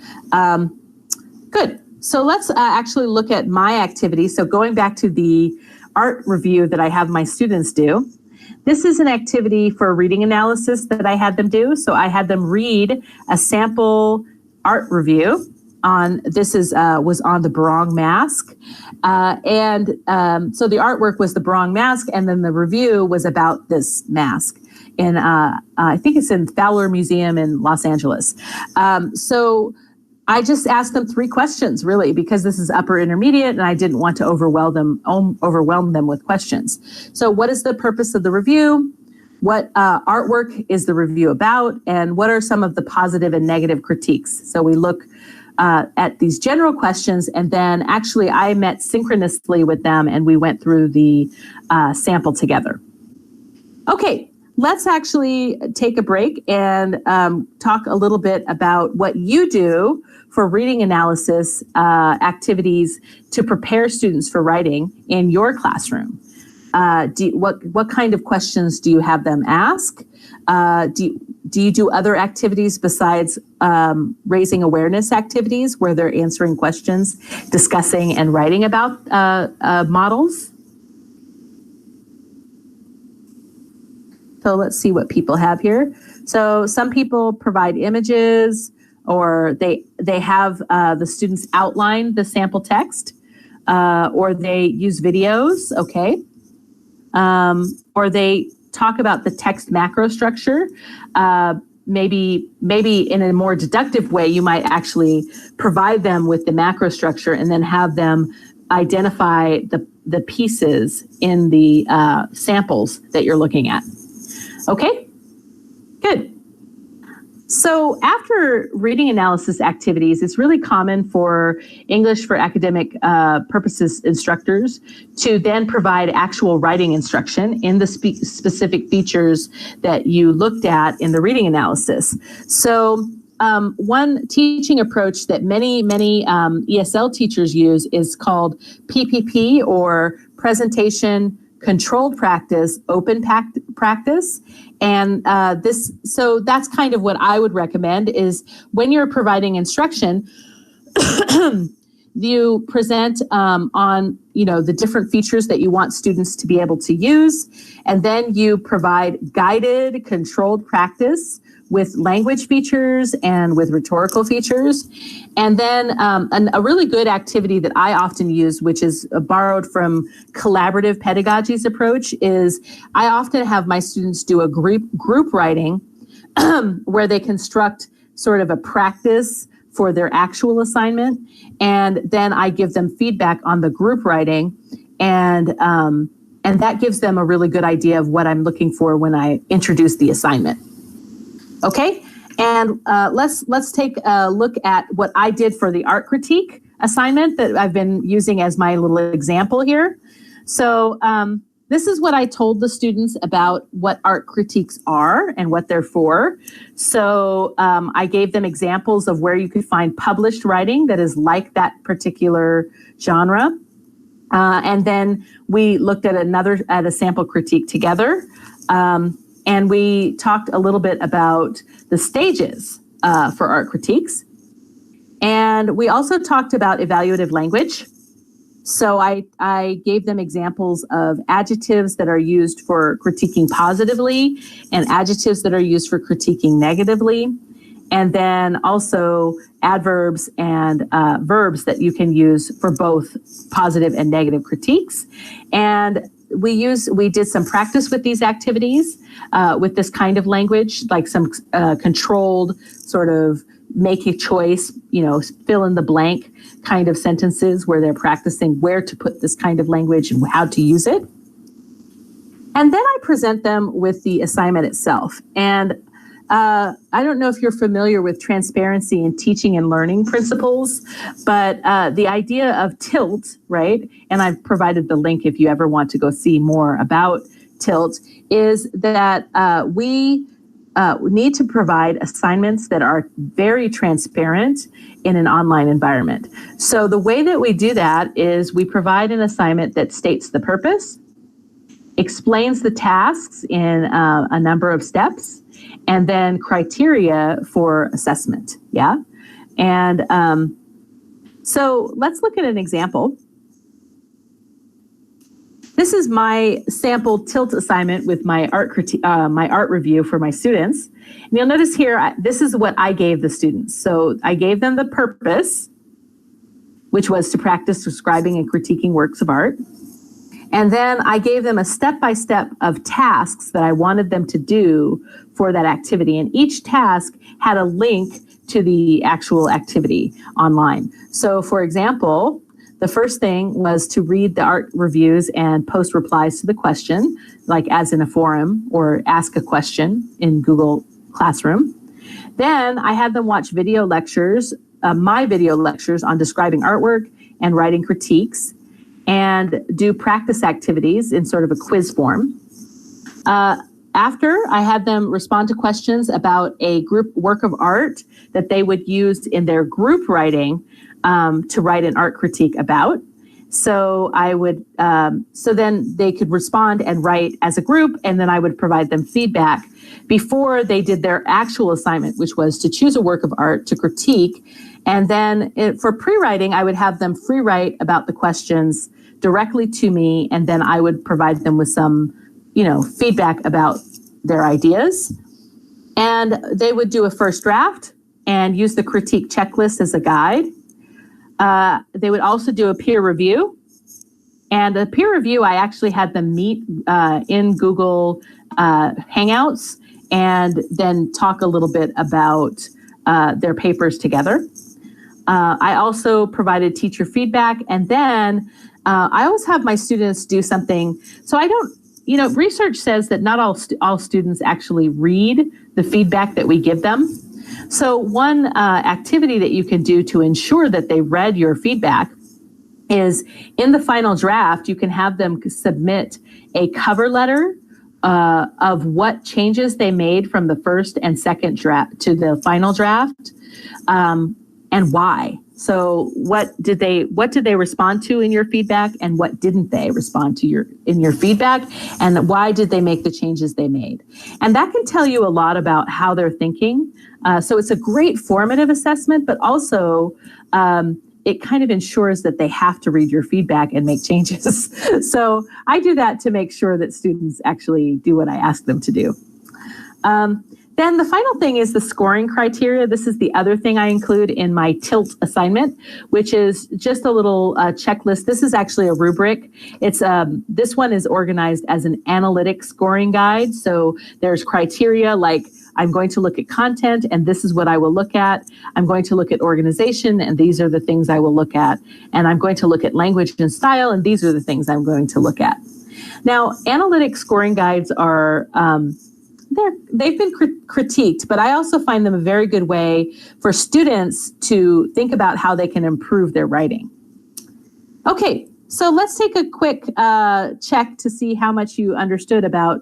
Speaker 3: Good. So let's actually look at my activity. So going back to the art review that I have my students do. This is an activity for reading analysis that I had them do. So I had them read a sample art review on, was on the Barong mask. So the artwork was the Barong mask, and then the review was about this mask. And I think it's in Fowler Museum in Los Angeles. So I just asked them 3 questions, really, because this is upper intermediate, and I didn't want to overwhelm them with questions. So what is the purpose of the review? What artwork is the review about? And what are some of the positive and negative critiques? So we look at these general questions, and then actually I met synchronously with them, and we went through the sample together. Okay. Let's actually take a break and talk a little bit about what you do for reading analysis activities to prepare students for writing in your classroom. What kind of questions do you have them ask? Do you do other activities besides raising awareness activities where they're answering questions, discussing and writing about models? So let's see what people have here. So some people provide images, or they have the students outline the sample text, or they use videos, okay? Or they talk about the text macro structure. Maybe in a more deductive way, you might actually provide them with the macro structure and then have them identify the pieces in the samples that you're looking at. Okay, good. So after reading analysis activities, it's really common for English for academic purposes instructors to then provide actual writing instruction in the specific features that you looked at in the reading analysis. So one teaching approach that many ESL teachers use is called PPP, or Presentation Controlled Practice, Open Practice. And so that's kind of what I would recommend is when you're providing instruction, you present on, the different features that you want students to be able to use. And then you provide guided, controlled practice with language features and with rhetorical features. And then a really good activity that I often use, which is borrowed from collaborative pedagogy's approach, is I often have my students do a group writing where they construct sort of a practice for their actual assignment. And then I give them feedback on the group writing, and that gives them a really good idea of what I'm looking for when I introduce the assignment. Okay, and let's take a look at what I did for the art critique assignment that I've been using as my little example here. So this is what I told the students about what art critiques are and what they're for. So I gave them examples of where you could find published writing that is like that particular genre. And then we looked at a sample critique together. And we talked a little bit about the stages for art critiques. And we also talked about evaluative language. So I gave them examples of adjectives that are used for critiquing positively and adjectives that are used for critiquing negatively. And then also adverbs and verbs that you can use for both positive and negative critiques. And we did some practice with these activities, with this kind of language, like some controlled sort of make a choice, fill in the blank kind of sentences where they're practicing where to put this kind of language and how to use it. And then I present them with the assignment itself. And I don't know if you're familiar with transparency in teaching and learning principles, but the idea of TILT, right? And I've provided the link if you ever want to go see more about TILT, is that we need to provide assignments that are very transparent in an online environment. So the way that we do that is we provide an assignment that states the purpose, explains the tasks in a number of steps, and then criteria for assessment, yeah? And so let's look at an example. This is my sample TILT assignment with my art review for my students. And you'll notice here, this is what I gave the students. So I gave them the purpose, which was to practice describing and critiquing works of art. And then I gave them a step-by-step of tasks that I wanted them to do for that activity. And each task had a link to the actual activity online. So for example, the first thing was to read the art reviews and post replies to the question, like as in a forum, or ask a question in Google Classroom. Then I had them watch video lectures, my video lectures on describing artwork and writing critiques, and do practice activities in sort of a quiz form. After, I had them respond to questions about a group work of art that they would use in their group writing to write an art critique about. So I would, so then they could respond and write as a group, and then I would provide them feedback before they did their actual assignment, which was to choose a work of art to critique. And then for pre-writing, I would have them free write about the questions directly to me, and then I would provide them with some, feedback about their ideas. And they would do a first draft and use the critique checklist as a guide. They would also do a peer review. And a peer review, I actually had them meet in Google Hangouts and then talk a little bit about their papers together. I also provided teacher feedback, and then I always have my students do something. So I don't, research says that not all students actually read the feedback that we give them. So one activity that you can do to ensure that they read your feedback is in the final draft, you can have them submit a cover letter of what changes they made from the first and second draft to the final draft, and why. So what did they respond to in your feedback, and what didn't they respond to in your feedback, and why did they make the changes they made? And that can tell you a lot about how they're thinking. So it's a great formative assessment, but also it kind of ensures that they have to read your feedback and make changes. So I do that to make sure that students actually do what I ask them to do. Then the final thing is the scoring criteria. This is the other thing I include in my TILT assignment, which is just a little checklist. This is actually a rubric. It's this one is organized as an analytic scoring guide. So there's criteria like I'm going to look at content, and this is what I will look at. I'm going to look at organization, and these are the things I will look at. And I'm going to look at language and style, and these are the things I'm going to look at. Now, analytic scoring guides are they've been critiqued, but I also find them a very good way for students to think about how they can improve their writing. Okay, so let's take a quick check to see how much you understood about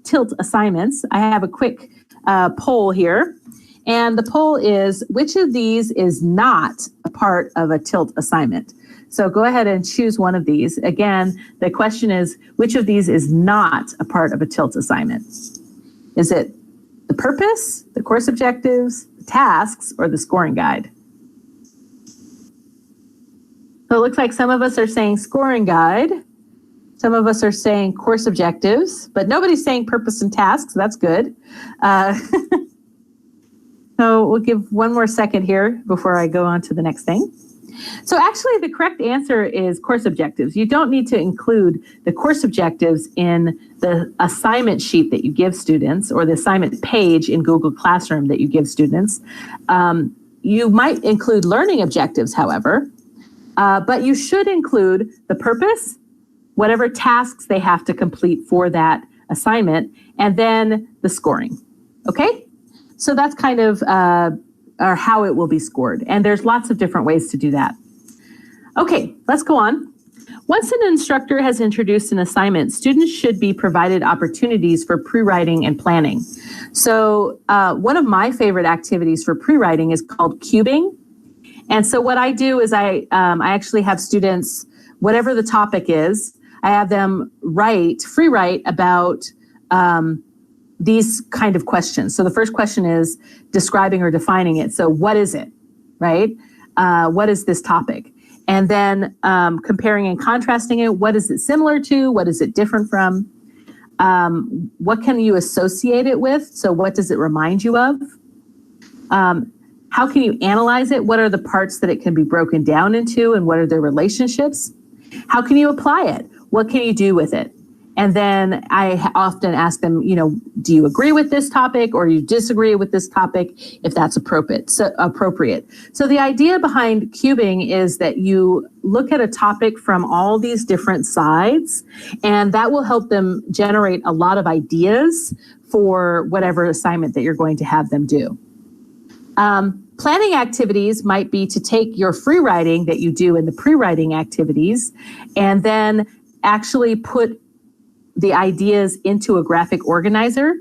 Speaker 3: TILT assignments. I have a quick poll here, and the poll is, which of these is not a part of a TILT assignment? So go ahead and choose one of these. Again, the question is, which of these is not a part of a TILT assignment? Is it the purpose, the course objectives, the tasks, or the scoring guide? So it looks like some of us are saying scoring guide. Some of us are saying course objectives, but nobody's saying purpose and tasks. That's good. So we'll give one more second here before I go on to the next thing. So actually the correct answer is course objectives. You don't need to include the course objectives in the assignment sheet that you give students or the assignment page in Google Classroom that you give students. You might include learning objectives, however, but you should include the purpose, whatever tasks they have to complete for that assignment, and then the scoring, okay? So that's kind of or how it will be scored. And there's lots of different ways to do that. Okay, let's go on. Once an instructor has introduced an assignment, students should be provided opportunities for pre-writing and planning. So one of my favorite activities for pre-writing is called cubing. And so what I do is I actually have students, whatever the topic is, I have them free write about these kind of questions. So the first question is describing or defining it. So what is it, right? What is this topic? And then comparing and contrasting it. What is it similar to? What is it different from? What can you associate it with? So what does it remind you of? How can you analyze it? What are the parts that it can be broken down into, and what are their relationships? How can you apply it? What can you do with it? And then I often ask them, do you agree with this topic, or you disagree with this topic, if that's appropriate. So the idea behind cubing is that you look at a topic from all these different sides, and that will help them generate a lot of ideas for whatever assignment that you're going to have them do. Planning activities might be to take your free writing that you do in the pre-writing activities and then actually put the ideas into a graphic organizer.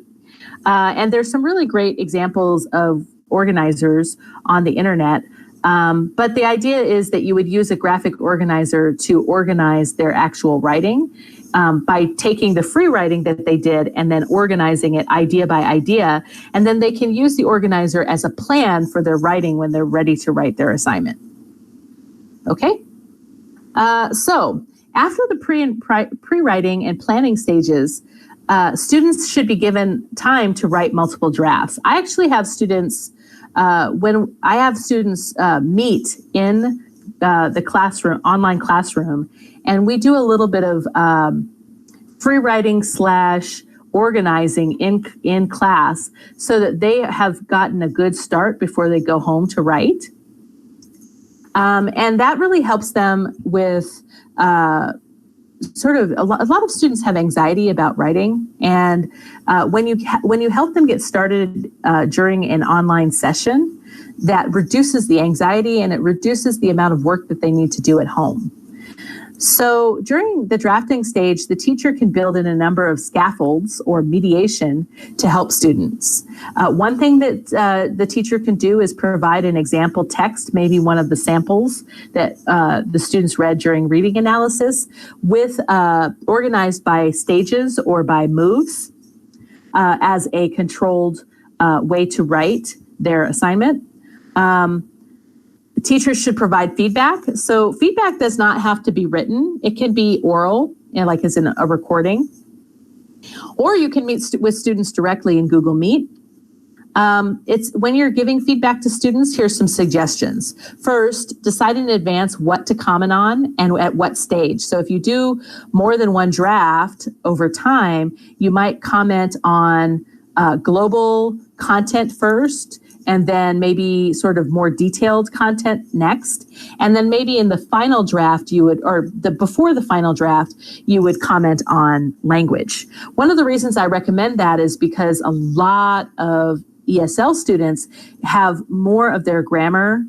Speaker 3: And there's some really great examples of organizers on the internet. But the idea is that you would use a graphic organizer to organize their actual writing by taking the free writing that they did and then organizing it idea by idea. And then they can use the organizer as a plan for their writing when they're ready to write their assignment. Okay? So after the pre-writing and planning stages, students should be given time to write multiple drafts. I actually have students, when I have students meet in the classroom, online classroom, and we do a little bit of free writing / organizing in class so that they have gotten a good start before they go home to write. And that really helps them with sort of a lot of students have anxiety about writing. And when you help them get started during an online session, that reduces the anxiety and it reduces the amount of work that they need to do at home. So during the drafting stage, the teacher can build in a number of scaffolds or mediation to help students. One thing that the teacher can do is provide an example text, maybe one of the samples that the students read during reading analysis, with organized by stages or by moves as a controlled way to write their assignment. Teachers should provide feedback. So feedback does not have to be written. It can be oral, like as in a recording. Or you can meet with students directly in Google Meet. It's when you're giving feedback to students, here's some suggestions. First, decide in advance what to comment on and at what stage. So if you do more than one draft over time, you might comment on global content first, and then maybe sort of more detailed content next. And then maybe in the final draft, before the final draft, you would comment on language. One of the reasons I recommend that is because a lot of ESL students have more of their grammar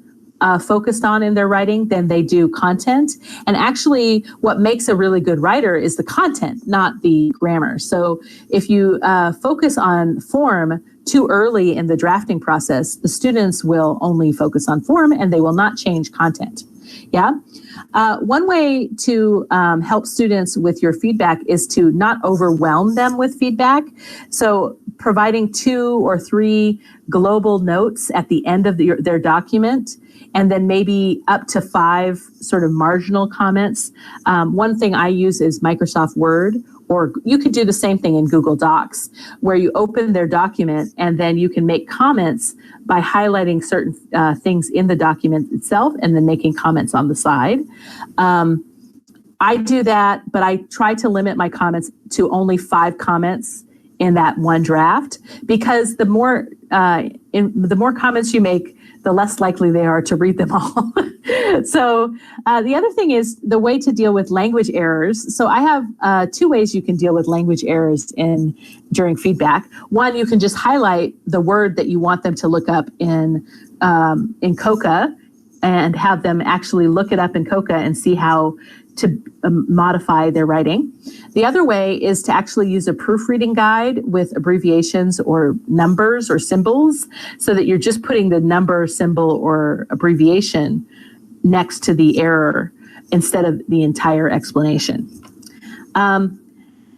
Speaker 3: focused on in their writing than they do content. And actually, what makes a really good writer is the content, not the grammar. So if you focus on form too early in the drafting process, the students will only focus on form and they will not change content. Yeah. One way to help students with your feedback is to not overwhelm them with feedback. So providing 2 or 3 global notes at the end of their document, and then maybe up to 5 sort of marginal comments. One thing I use is Microsoft Word, or you could do the same thing in Google Docs, where you open their document and then you can make comments by highlighting certain things in the document itself and then making comments on the side. I do that, but I try to limit my comments to only 5 comments in that one draft, because the more comments you make, the less likely they are to read them all. So the other thing is the way to deal with language errors. So I have 2 ways you can deal with language errors during feedback. One, you can just highlight the word that you want them to look up in COCA and have them actually look it up in COCA and see how to modify their writing. The other way is to actually use a proofreading guide with abbreviations or numbers or symbols, so that you're just putting the number, symbol, or abbreviation next to the error instead of the entire explanation.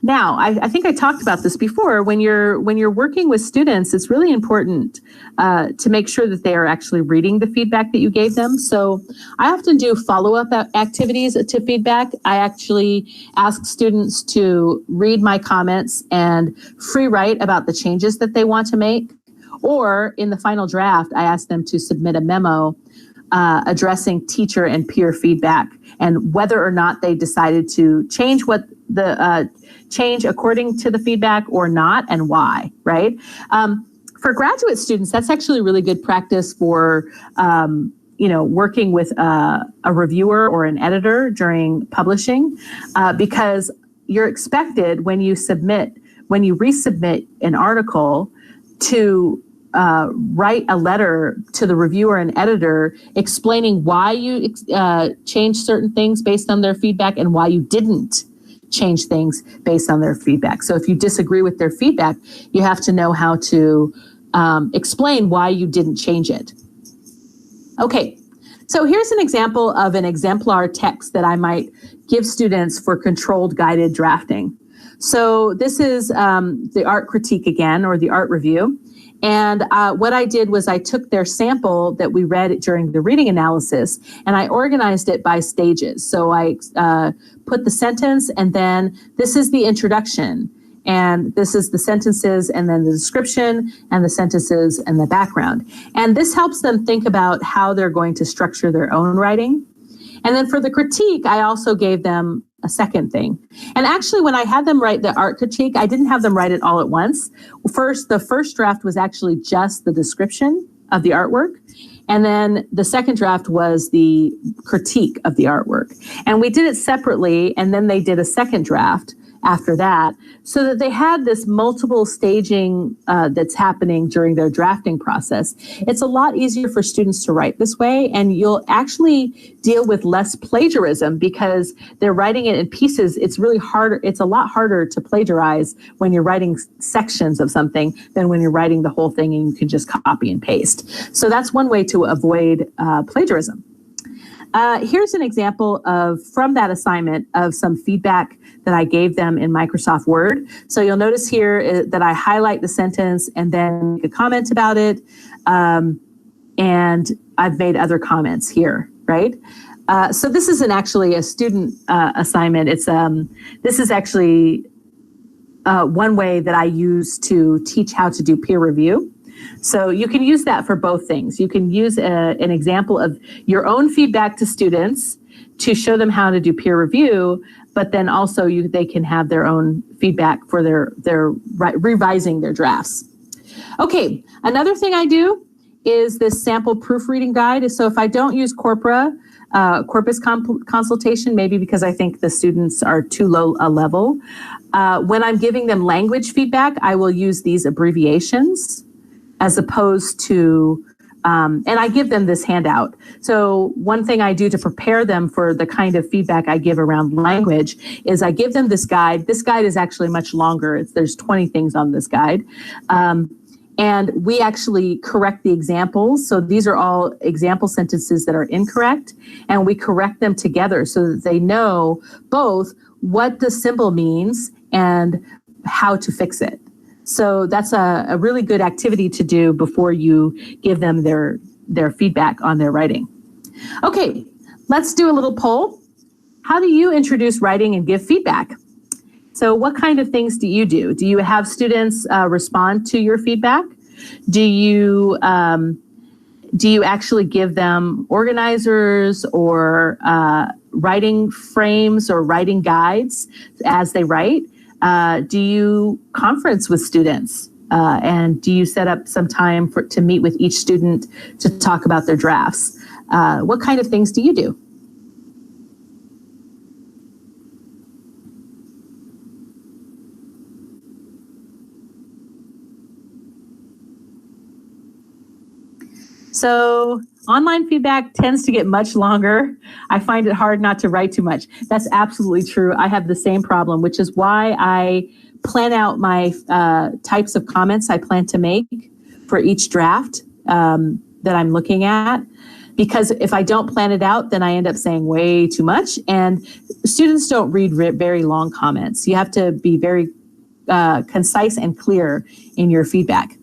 Speaker 3: Now, I think I talked about this before. When you're working with students, it's really important to make sure that they are actually reading the feedback that you gave them. So I often do follow-up activities to feedback. I actually ask students to read my comments and free write about the changes that they want to make. Or in the final draft, I ask them to submit a memo addressing teacher and peer feedback and whether or not they decided to change change according to the feedback or not, and why, right? For graduate students, that's actually really good practice for, working with a reviewer or an editor during publishing, because you're expected when you resubmit an article to write a letter to the reviewer and editor explaining why you changed certain things based on their feedback and why you didn't change things based on their feedback. So if you disagree with their feedback, you have to know how to explain why you didn't change it. Okay, so here's an example of an exemplar text that I might give students for controlled guided drafting. So this is the art critique again, or the art review. And what I did was I took their sample that we read during the reading analysis and I organized it by stages. So I put the sentence, and then this is the introduction, and this is the sentences, and then the description, and the sentences, and the background. And this helps them think about how they're going to structure their own writing. And then for the critique, I also gave them a second thing. And actually, when I had them write the art critique, I didn't have them write it all at once. The first draft was actually just the description of the artwork. And then the second draft was the critique of the artwork. And we did it separately, and then they did a second draft after that, so that they had this multiple staging that's happening during their drafting process. It's a lot easier for students to write this way, and you'll actually deal with less plagiarism because they're writing it in pieces. It's really harder. It's a lot harder to plagiarize when you're writing sections of something than when you're writing the whole thing and you can just copy and paste. So that's one way to avoid plagiarism. Here's an example from that assignment of some feedback that I gave them in Microsoft Word. So you'll notice here that I highlight the sentence and then make a comment about it. And I've made other comments here, right? So this isn't actually a student assignment. This is actually one way that I use to teach how to do peer review. So you can use that for both things. You can use an example of your own feedback to students to show them how to do peer review, but then also they can have their own feedback for their revising their drafts. Okay, another thing I do is this sample proofreading guide. So if I don't use corpus consultation, maybe because I think the students are too low a level, when I'm giving them language feedback, I will use these abbreviations as opposed to, and I give them this handout. So one thing I do to prepare them for the kind of feedback I give around language is I give them this guide. This guide is actually much longer. There's 20 things on this guide. And we actually correct the examples. So these are all example sentences that are incorrect, and we correct them together so that they know both what the symbol means and how to fix it. So that's a really good activity to do before you give them their feedback on their writing. Okay, let's do a little poll. How do you introduce writing and give feedback? So what kind of things do you do? Do you have students respond to your feedback? Do you actually give them organizers or writing frames or writing guides as they write? Do you conference with students? And do you set up some time to meet with each student to talk about their drafts? What kind of things do you do? So online feedback tends to get much longer. I find it hard not to write too much. That's absolutely true. I have the same problem, which is why I plan out my types of comments I plan to make for each draft that I'm looking at. because if I don't plan it out, then I end up saying way too much. And students don't read very long comments. You have to be very concise and clear in your feedback.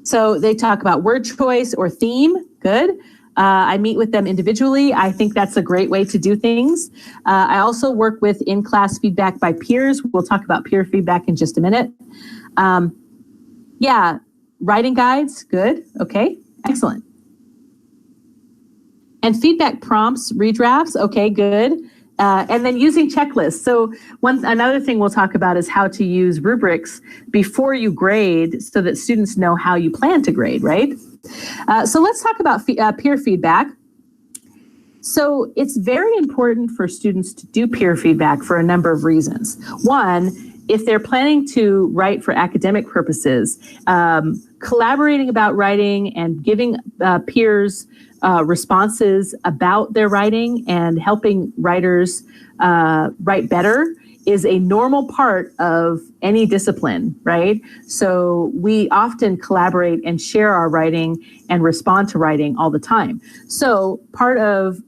Speaker 3: So they talk about word choice or theme. Good. I meet with them individually. I think that's a great way to do things. I also work with in-class feedback by peers. We'll talk about peer feedback in just a minute. Yeah, writing guides. Good. Okay, excellent. And feedback prompts, redrafts. Okay, good. And then using checklists. So another thing we'll talk about is how to use rubrics before you grade so that students know how you plan to grade, right? So let's talk about peer feedback. So it's very important for students to do peer feedback for a number of reasons. One, if they're planning to write for academic purposes, collaborating about writing and giving peers responses about their writing and helping writers write better is a normal part of any discipline, right? So we often collaborate and share our writing and respond to writing all the time. So part of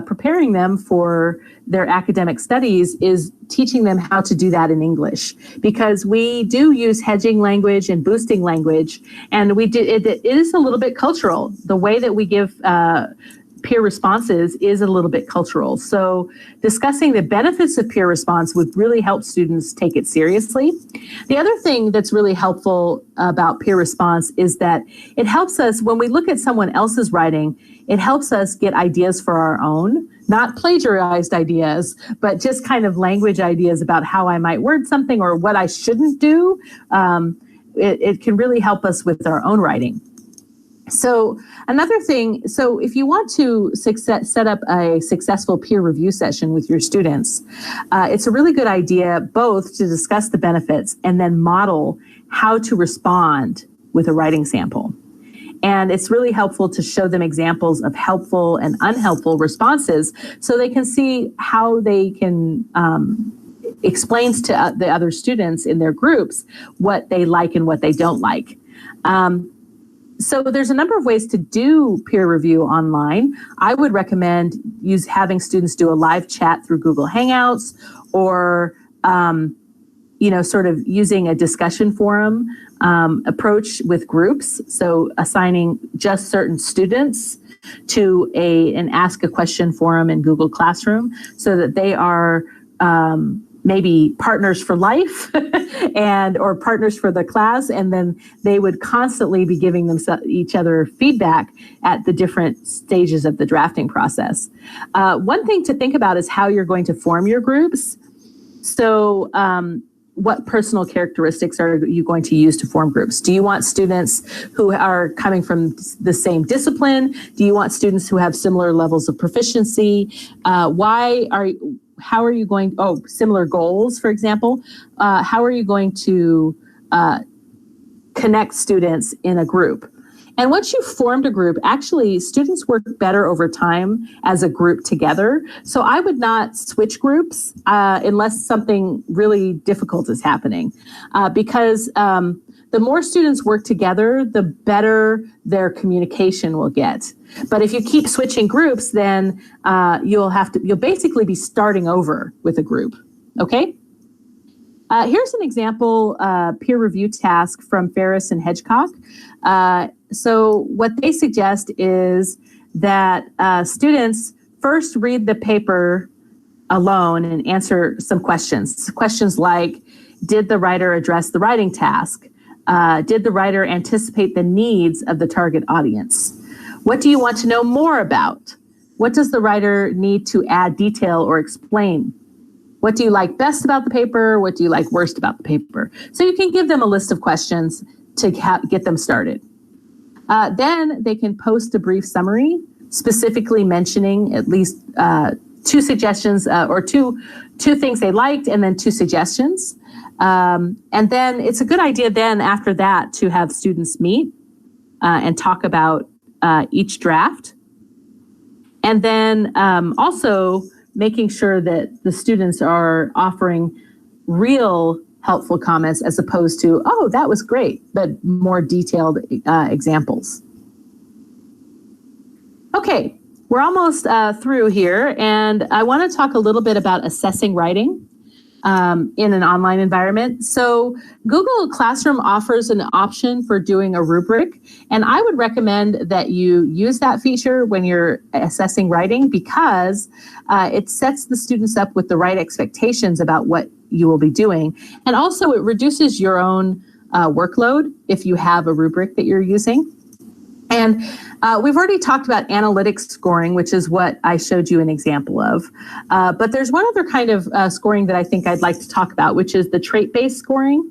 Speaker 3: preparing them for their academic studies is teaching them how to do that in English, because we do use hedging language and boosting language, and it is a little bit cultural. The way that we give peer responses is a little bit cultural. So discussing the benefits of peer response would really help students take it seriously. The other thing that's really helpful about peer response is that it helps us, when we look at someone else's writing, it helps us get ideas for our own, not plagiarized ideas, but just kind of language ideas about how I might word something or what I shouldn't do. It can really help us with our own writing. So another thing, so if you want to set up a successful peer review session with your students, it's a really good idea both to discuss the benefits and then model how to respond with a writing sample. And it's really helpful to show them examples of helpful and unhelpful responses so they can see how they can explain to the other students in their groups what they like and what they don't like. So there's a number of ways to do peer review online. I would recommend having students do a live chat through Google Hangouts, or sort of using a discussion forum approach with groups. So assigning just certain students to an ask a question forum in Google Classroom so that they are maybe partners for life or partners for the class, and then they would constantly be giving each other feedback at the different stages of the drafting process. One thing to think about is how you're going to form your groups. So what personal characteristics are you going to use to form groups? Do you want students who are coming from the same discipline? Do you want students who have similar levels of proficiency? How are you going, similar goals, for example, how are you going to connect students in a group? And once you've formed a group, actually students work better over time as a group together. So I would not switch groups unless something really difficult is happening, because the more students work together, the better their communication will get. But if you keep switching groups, then you'll basically be starting over with a group. Okay. Here's an example peer review task from Ferris and Hedgecock. So what they suggest is that students first read the paper alone and answer some questions. Questions like, did the writer address the writing task? Did the writer anticipate the needs of the target audience? What do you want to know more about? What does the writer need to add detail or explain? What do you like best about the paper? What do you like worst about the paper? So you can give them a list of questions to get them started. Then they can post a brief summary, specifically mentioning at least two suggestions or two things they liked, and then two suggestions. And then it's a good idea then after that to have students meet and talk about each draft. And then also making sure that the students are offering real helpful comments as opposed to, oh, that was great, but more detailed examples. Okay, we're almost through here, and I want to talk a little bit about assessing writing in an online environment. So Google Classroom offers an option for doing a rubric, and I would recommend that you use that feature when you're assessing writing because it sets the students up with the right expectations about what you will be doing. And also it reduces your own workload if you have a rubric that you're using. And we've already talked about analytics scoring, which is what I showed you an example of. But there's one other kind of scoring that I think I'd like to talk about, which is the trait-based scoring.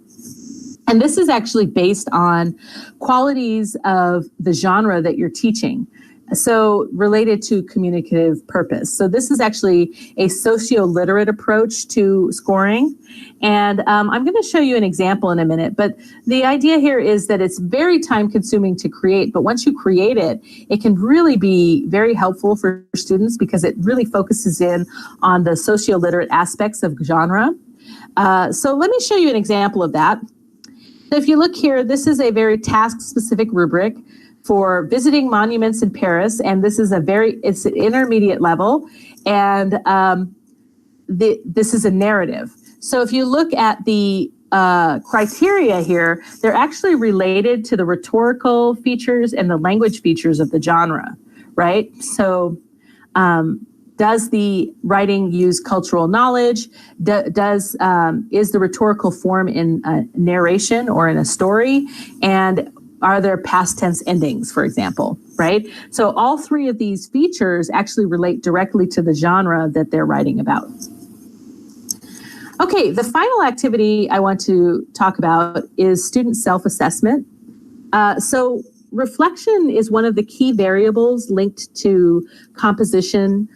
Speaker 3: And this is actually based on qualities of the genre that you're teaching. So related to communicative purpose. So this is actually a socio-literate approach to scoring. And I'm going to show you an example in a minute, but the idea here is that it's very time consuming to create, but once you create it, it can really be very helpful for students because it really focuses in on the socio-literate aspects of genre. So let me show you an example of that. So if you look here, this is a very task-specific rubric for visiting monuments in Paris, and this is it's an intermediate level, and this is a narrative. So if you look at the criteria here, they're actually related to the rhetorical features and the language features of the genre, right? So does the writing use cultural knowledge? Is the rhetorical form in a narration or in a story? And are there past tense endings, for example, right? So all three of these features actually relate directly to the genre that they're writing about. Okay, the final activity I want to talk about is student self-assessment. So reflection is one of the key variables linked to composition.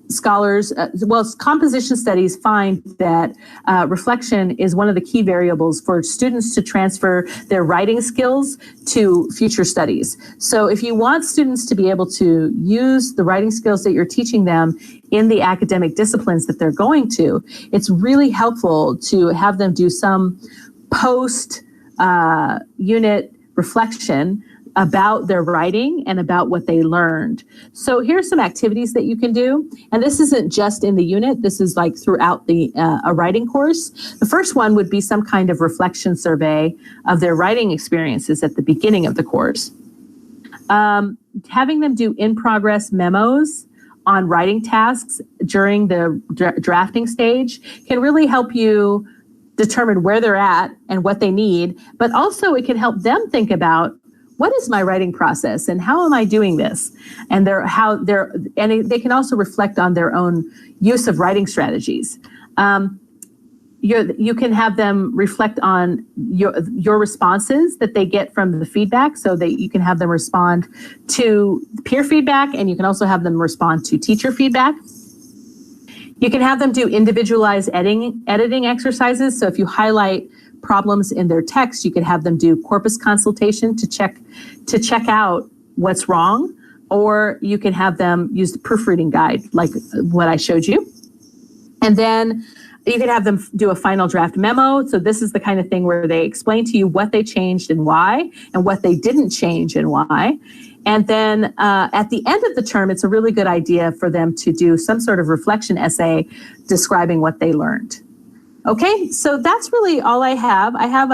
Speaker 3: Scholars, composition studies find that reflection is one of the key variables for students to transfer their writing skills to future studies. So if you want students to be able to use the writing skills that you're teaching them in the academic disciplines that they're going to, it's really helpful to have them do some post-unit reflection about their writing and about what they learned. So here's some activities that you can do. And this isn't just in the unit, this is like throughout the a writing course. The first one would be some kind of reflection survey of their writing experiences at the beginning of the course. Having them do in-progress memos on writing tasks during the drafting stage can really help you determine where they're at and what they need, but also it can help them think about what is my writing process and how am I doing this? And they can also reflect on their own use of writing strategies. You can have them reflect on your responses that they get from the feedback, so that you can have them respond to peer feedback, and you can also have them respond to teacher feedback. You can have them do individualized editing exercises. So if you highlight problems in their text, you could have them do corpus consultation to check out what's wrong, or you can have them use the proofreading guide like what I showed you. And then you can have them do a final draft memo. So this is the kind of thing where they explain to you what they changed and why, and what they didn't change and why. And then at the end of the term, it's a really good idea for them to do some sort of reflection essay describing what they learned. Okay, so that's really all I have. I have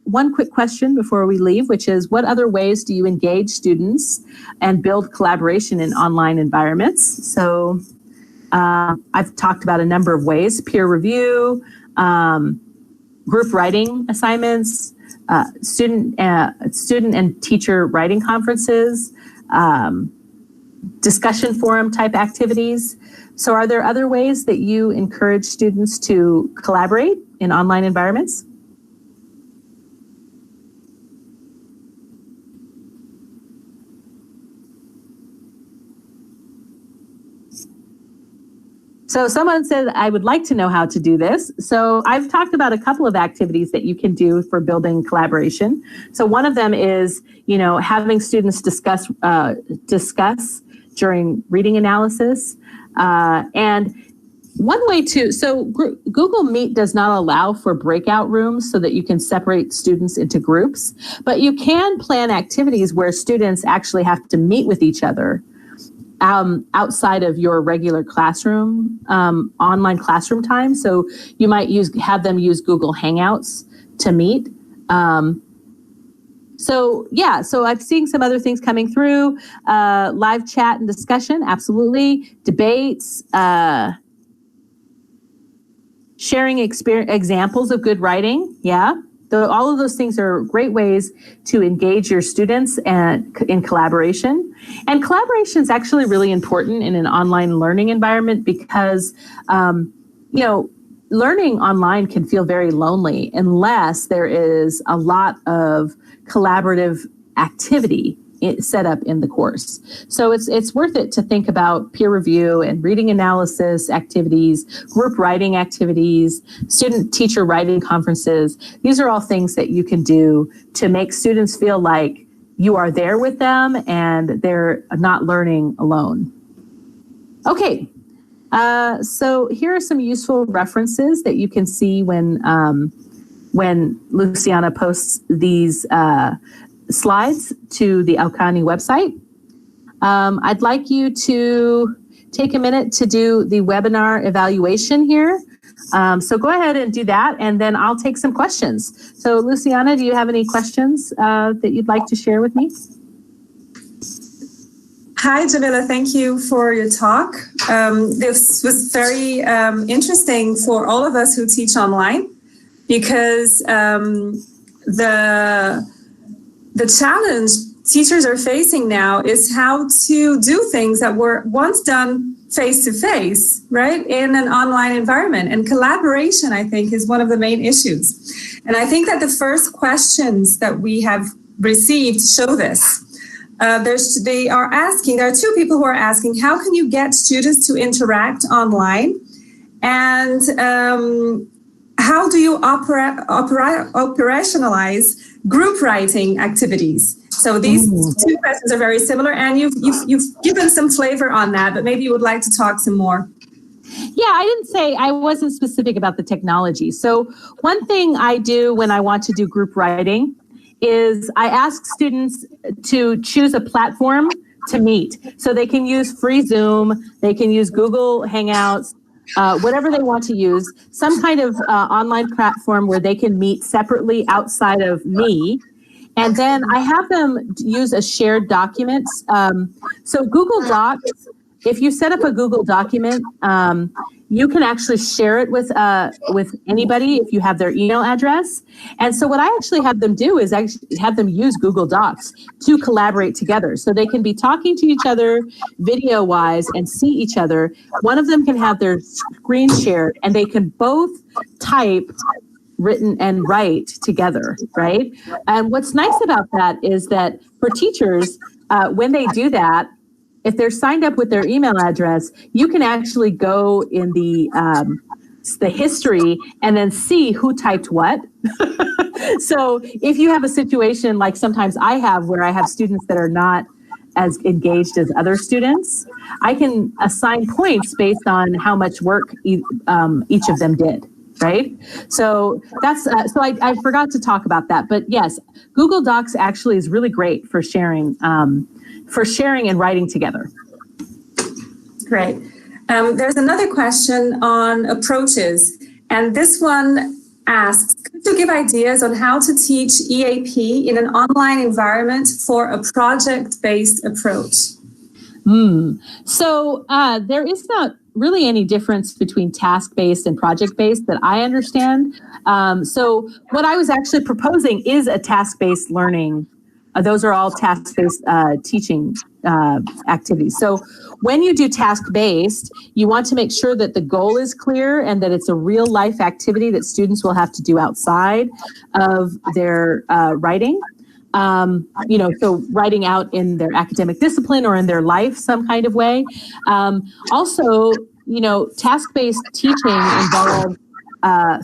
Speaker 3: one quick question before we leave, which is, what other ways do you engage students and build collaboration in online environments? So I've talked about a number of ways: peer review, group writing assignments, student and teacher writing conferences, discussion forum type activities. So are there other ways that you encourage students to collaborate in online environments? So someone said, I would like to know how to do this. So I've talked about a couple of activities that you can do for building collaboration. So one of them is, having students discuss during reading analysis. And One way to, so Google Meet does not allow for breakout rooms so that you can separate students into groups, but you can plan activities where students actually have to meet with each other outside of your regular classroom, online classroom time. So you might have them use Google Hangouts to meet. So I've seen some other things coming through, live chat and discussion, absolutely, debates, sharing examples of good writing, all of those things are great ways to engage your students and in collaboration. And collaboration is actually really important in an online learning environment because, learning online can feel very lonely unless there is a lot of collaborative activity set up in the course. So it's worth it to think about peer review and reading analysis activities, group writing activities, student-teacher writing conferences. These are all things that you can do to make students feel like you are there with them and they're not learning alone. Okay, so here are some useful references that you can see when Luciana posts these slides to the Aucani website. I'd like you to take a minute to do the webinar evaluation here. So go ahead and do that, and then I'll take some questions. So Luciana, do you have any questions that you'd like to share with me?
Speaker 2: Hi, Jamila. Thank you for your talk. This was very interesting for all of us who teach online because the challenge teachers are facing now is how to do things that were once done face-to-face, right, in an online environment. And collaboration, I think, is one of the main issues. And I think that the first questions that we have received show this. There are two people who are asking, how can you get students to interact online? And how do you operationalize group writing activities? So these two questions are very similar, and you've given some flavor on that, but maybe you would like to talk some more.
Speaker 3: Yeah, I wasn't specific about the technology. So one thing I do when I want to do group writing is I ask students to choose a platform to meet. So they can use free Zoom, they can use Google Hangouts, whatever they want to use, some kind of online platform where they can meet separately outside of me. And then I have them use a shared document. So Google Docs, if you set up a Google document, you can actually share it with anybody if you have their email address. And so what I actually have them do is actually have them use Google Docs to collaborate together. So they can be talking to each other video-wise and see each other. One of them can have their screen shared and they can both type, written and write together, right? And what's nice about that is that for teachers, when they do that, if they're signed up with their email address, you can actually go in the history and then see who typed what. So if you have a situation like sometimes I have where I have students that are not as engaged as other students, I can assign points based on how much work each of them did. Right? So that's I forgot to talk about that. But yes, Google Docs actually is really great for sharing and writing together.
Speaker 2: Great. There's another question on approaches, and this one asks, could you give ideas on how to teach EAP in an online environment for a project-based approach?
Speaker 3: So there is not really any difference between task-based and project-based that I understand. So what I was actually proposing is a task-based learning. Those are all task-based teaching activities. So when you do task-based, you want to make sure that the goal is clear and that it's a real-life activity that students will have to do outside of their writing. So writing out in their academic discipline or in their life some kind of way. Also, task-based teaching involves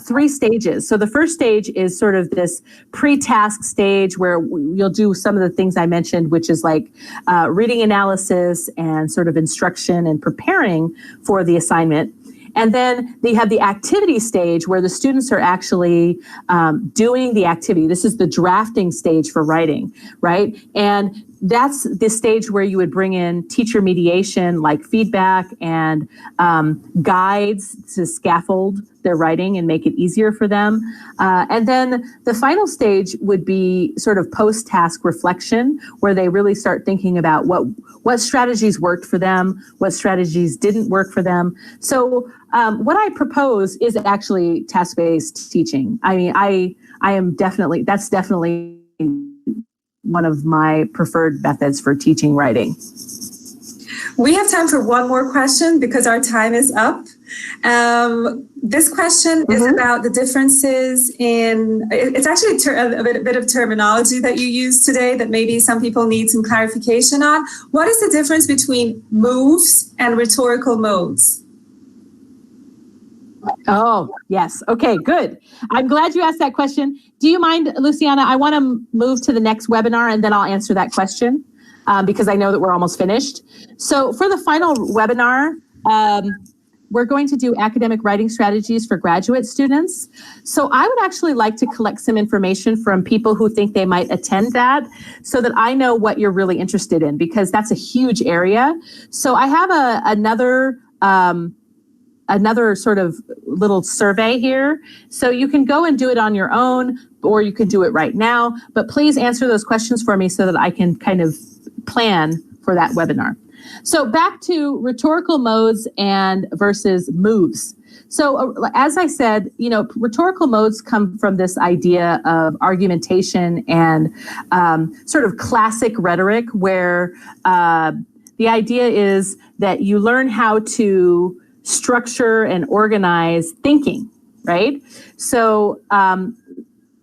Speaker 3: 3 stages. So the first stage is sort of this pre-task stage where you'll do some of the things I mentioned, which is like reading analysis and sort of instruction and preparing for the assignment. And then they have the activity stage where the students are actually doing the activity. This is the drafting stage for writing, right? And that's the stage where you would bring in teacher mediation, like feedback and guides to scaffold their writing and make it easier for them. And then the final stage would be sort of post-task reflection, where they really start thinking about what strategies worked for them, what strategies didn't work for them. So what I propose is actually task-based teaching. I mean, that's definitely one of my preferred methods for teaching writing.
Speaker 2: We have time for one more question because our time is up. This question is about the differences in, it's actually a bit of terminology that you use today that maybe some people need some clarification on. What is the difference between moves and rhetorical modes?
Speaker 3: Oh, yes. Okay, good. I'm glad you asked that question. Do you mind, Luciana? I want to move to the next webinar and then I'll answer that question because I know that we're almost finished. So for the final webinar, we're going to do academic writing strategies for graduate students. So I would actually like to collect some information from people who think they might attend that so that I know what you're really interested in, because that's a huge area. So I have another sort of little survey here. So you can go and do it on your own, or you can do it right now, but please answer those questions for me so that I can kind of plan for that webinar. So back to rhetorical modes and versus moves. So as I said, rhetorical modes come from this idea of argumentation and sort of classic rhetoric, where the idea is that you learn how to structure and organize thinking, right? So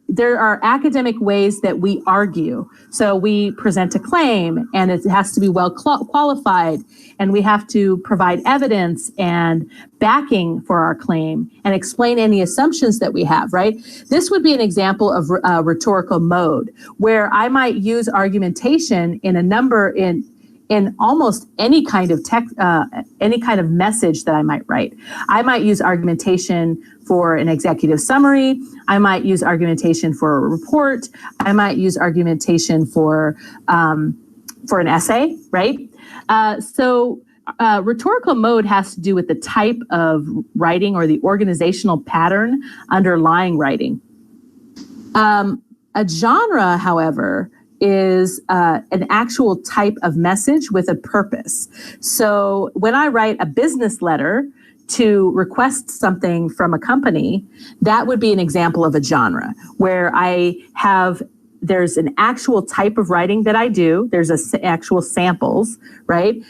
Speaker 3: there are academic ways that we argue. So we present a claim and it has to be well qualified, and we have to provide evidence and backing for our claim and explain any assumptions that we have, right? This would be an example of a rhetorical mode where I might use argumentation in almost any kind of any kind of message that I might write. I might use argumentation for an executive summary. I might use argumentation for a report. I might use argumentation for an essay, right? So rhetorical mode has to do with the type of writing or the organizational pattern underlying writing. A genre, however, is an actual type of message with a purpose. So when I write a business letter to request something from a company, that would be an example of a genre where there's an actual type of writing that I do. There's actual samples, right?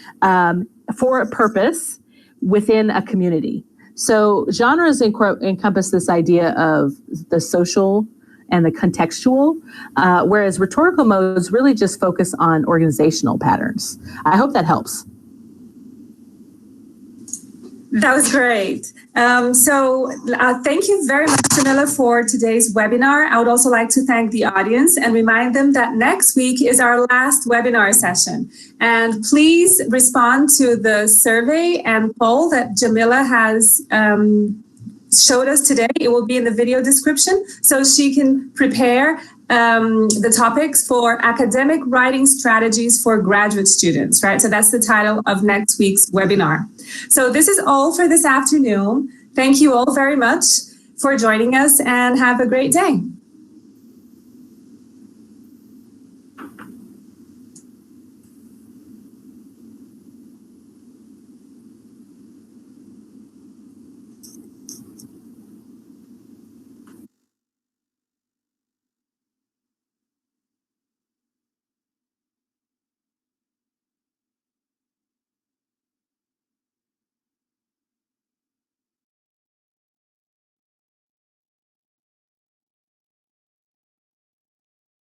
Speaker 3: For a purpose within a community. So genres encompass this idea of the social and the contextual, whereas rhetorical modes really just focus on organizational patterns. I hope that helps.
Speaker 2: That was great. So thank you very much, Jamila, for today's webinar. I would also like to thank the audience and remind them that next week is our last webinar session. And please respond to the survey and poll that Jamila has showed us today. It will be in the video description so she can prepare the topics for academic writing strategies for graduate students, right? So that's the title of next week's webinar. So this is all for this afternoon. Thank you all very much for joining us and have a great day.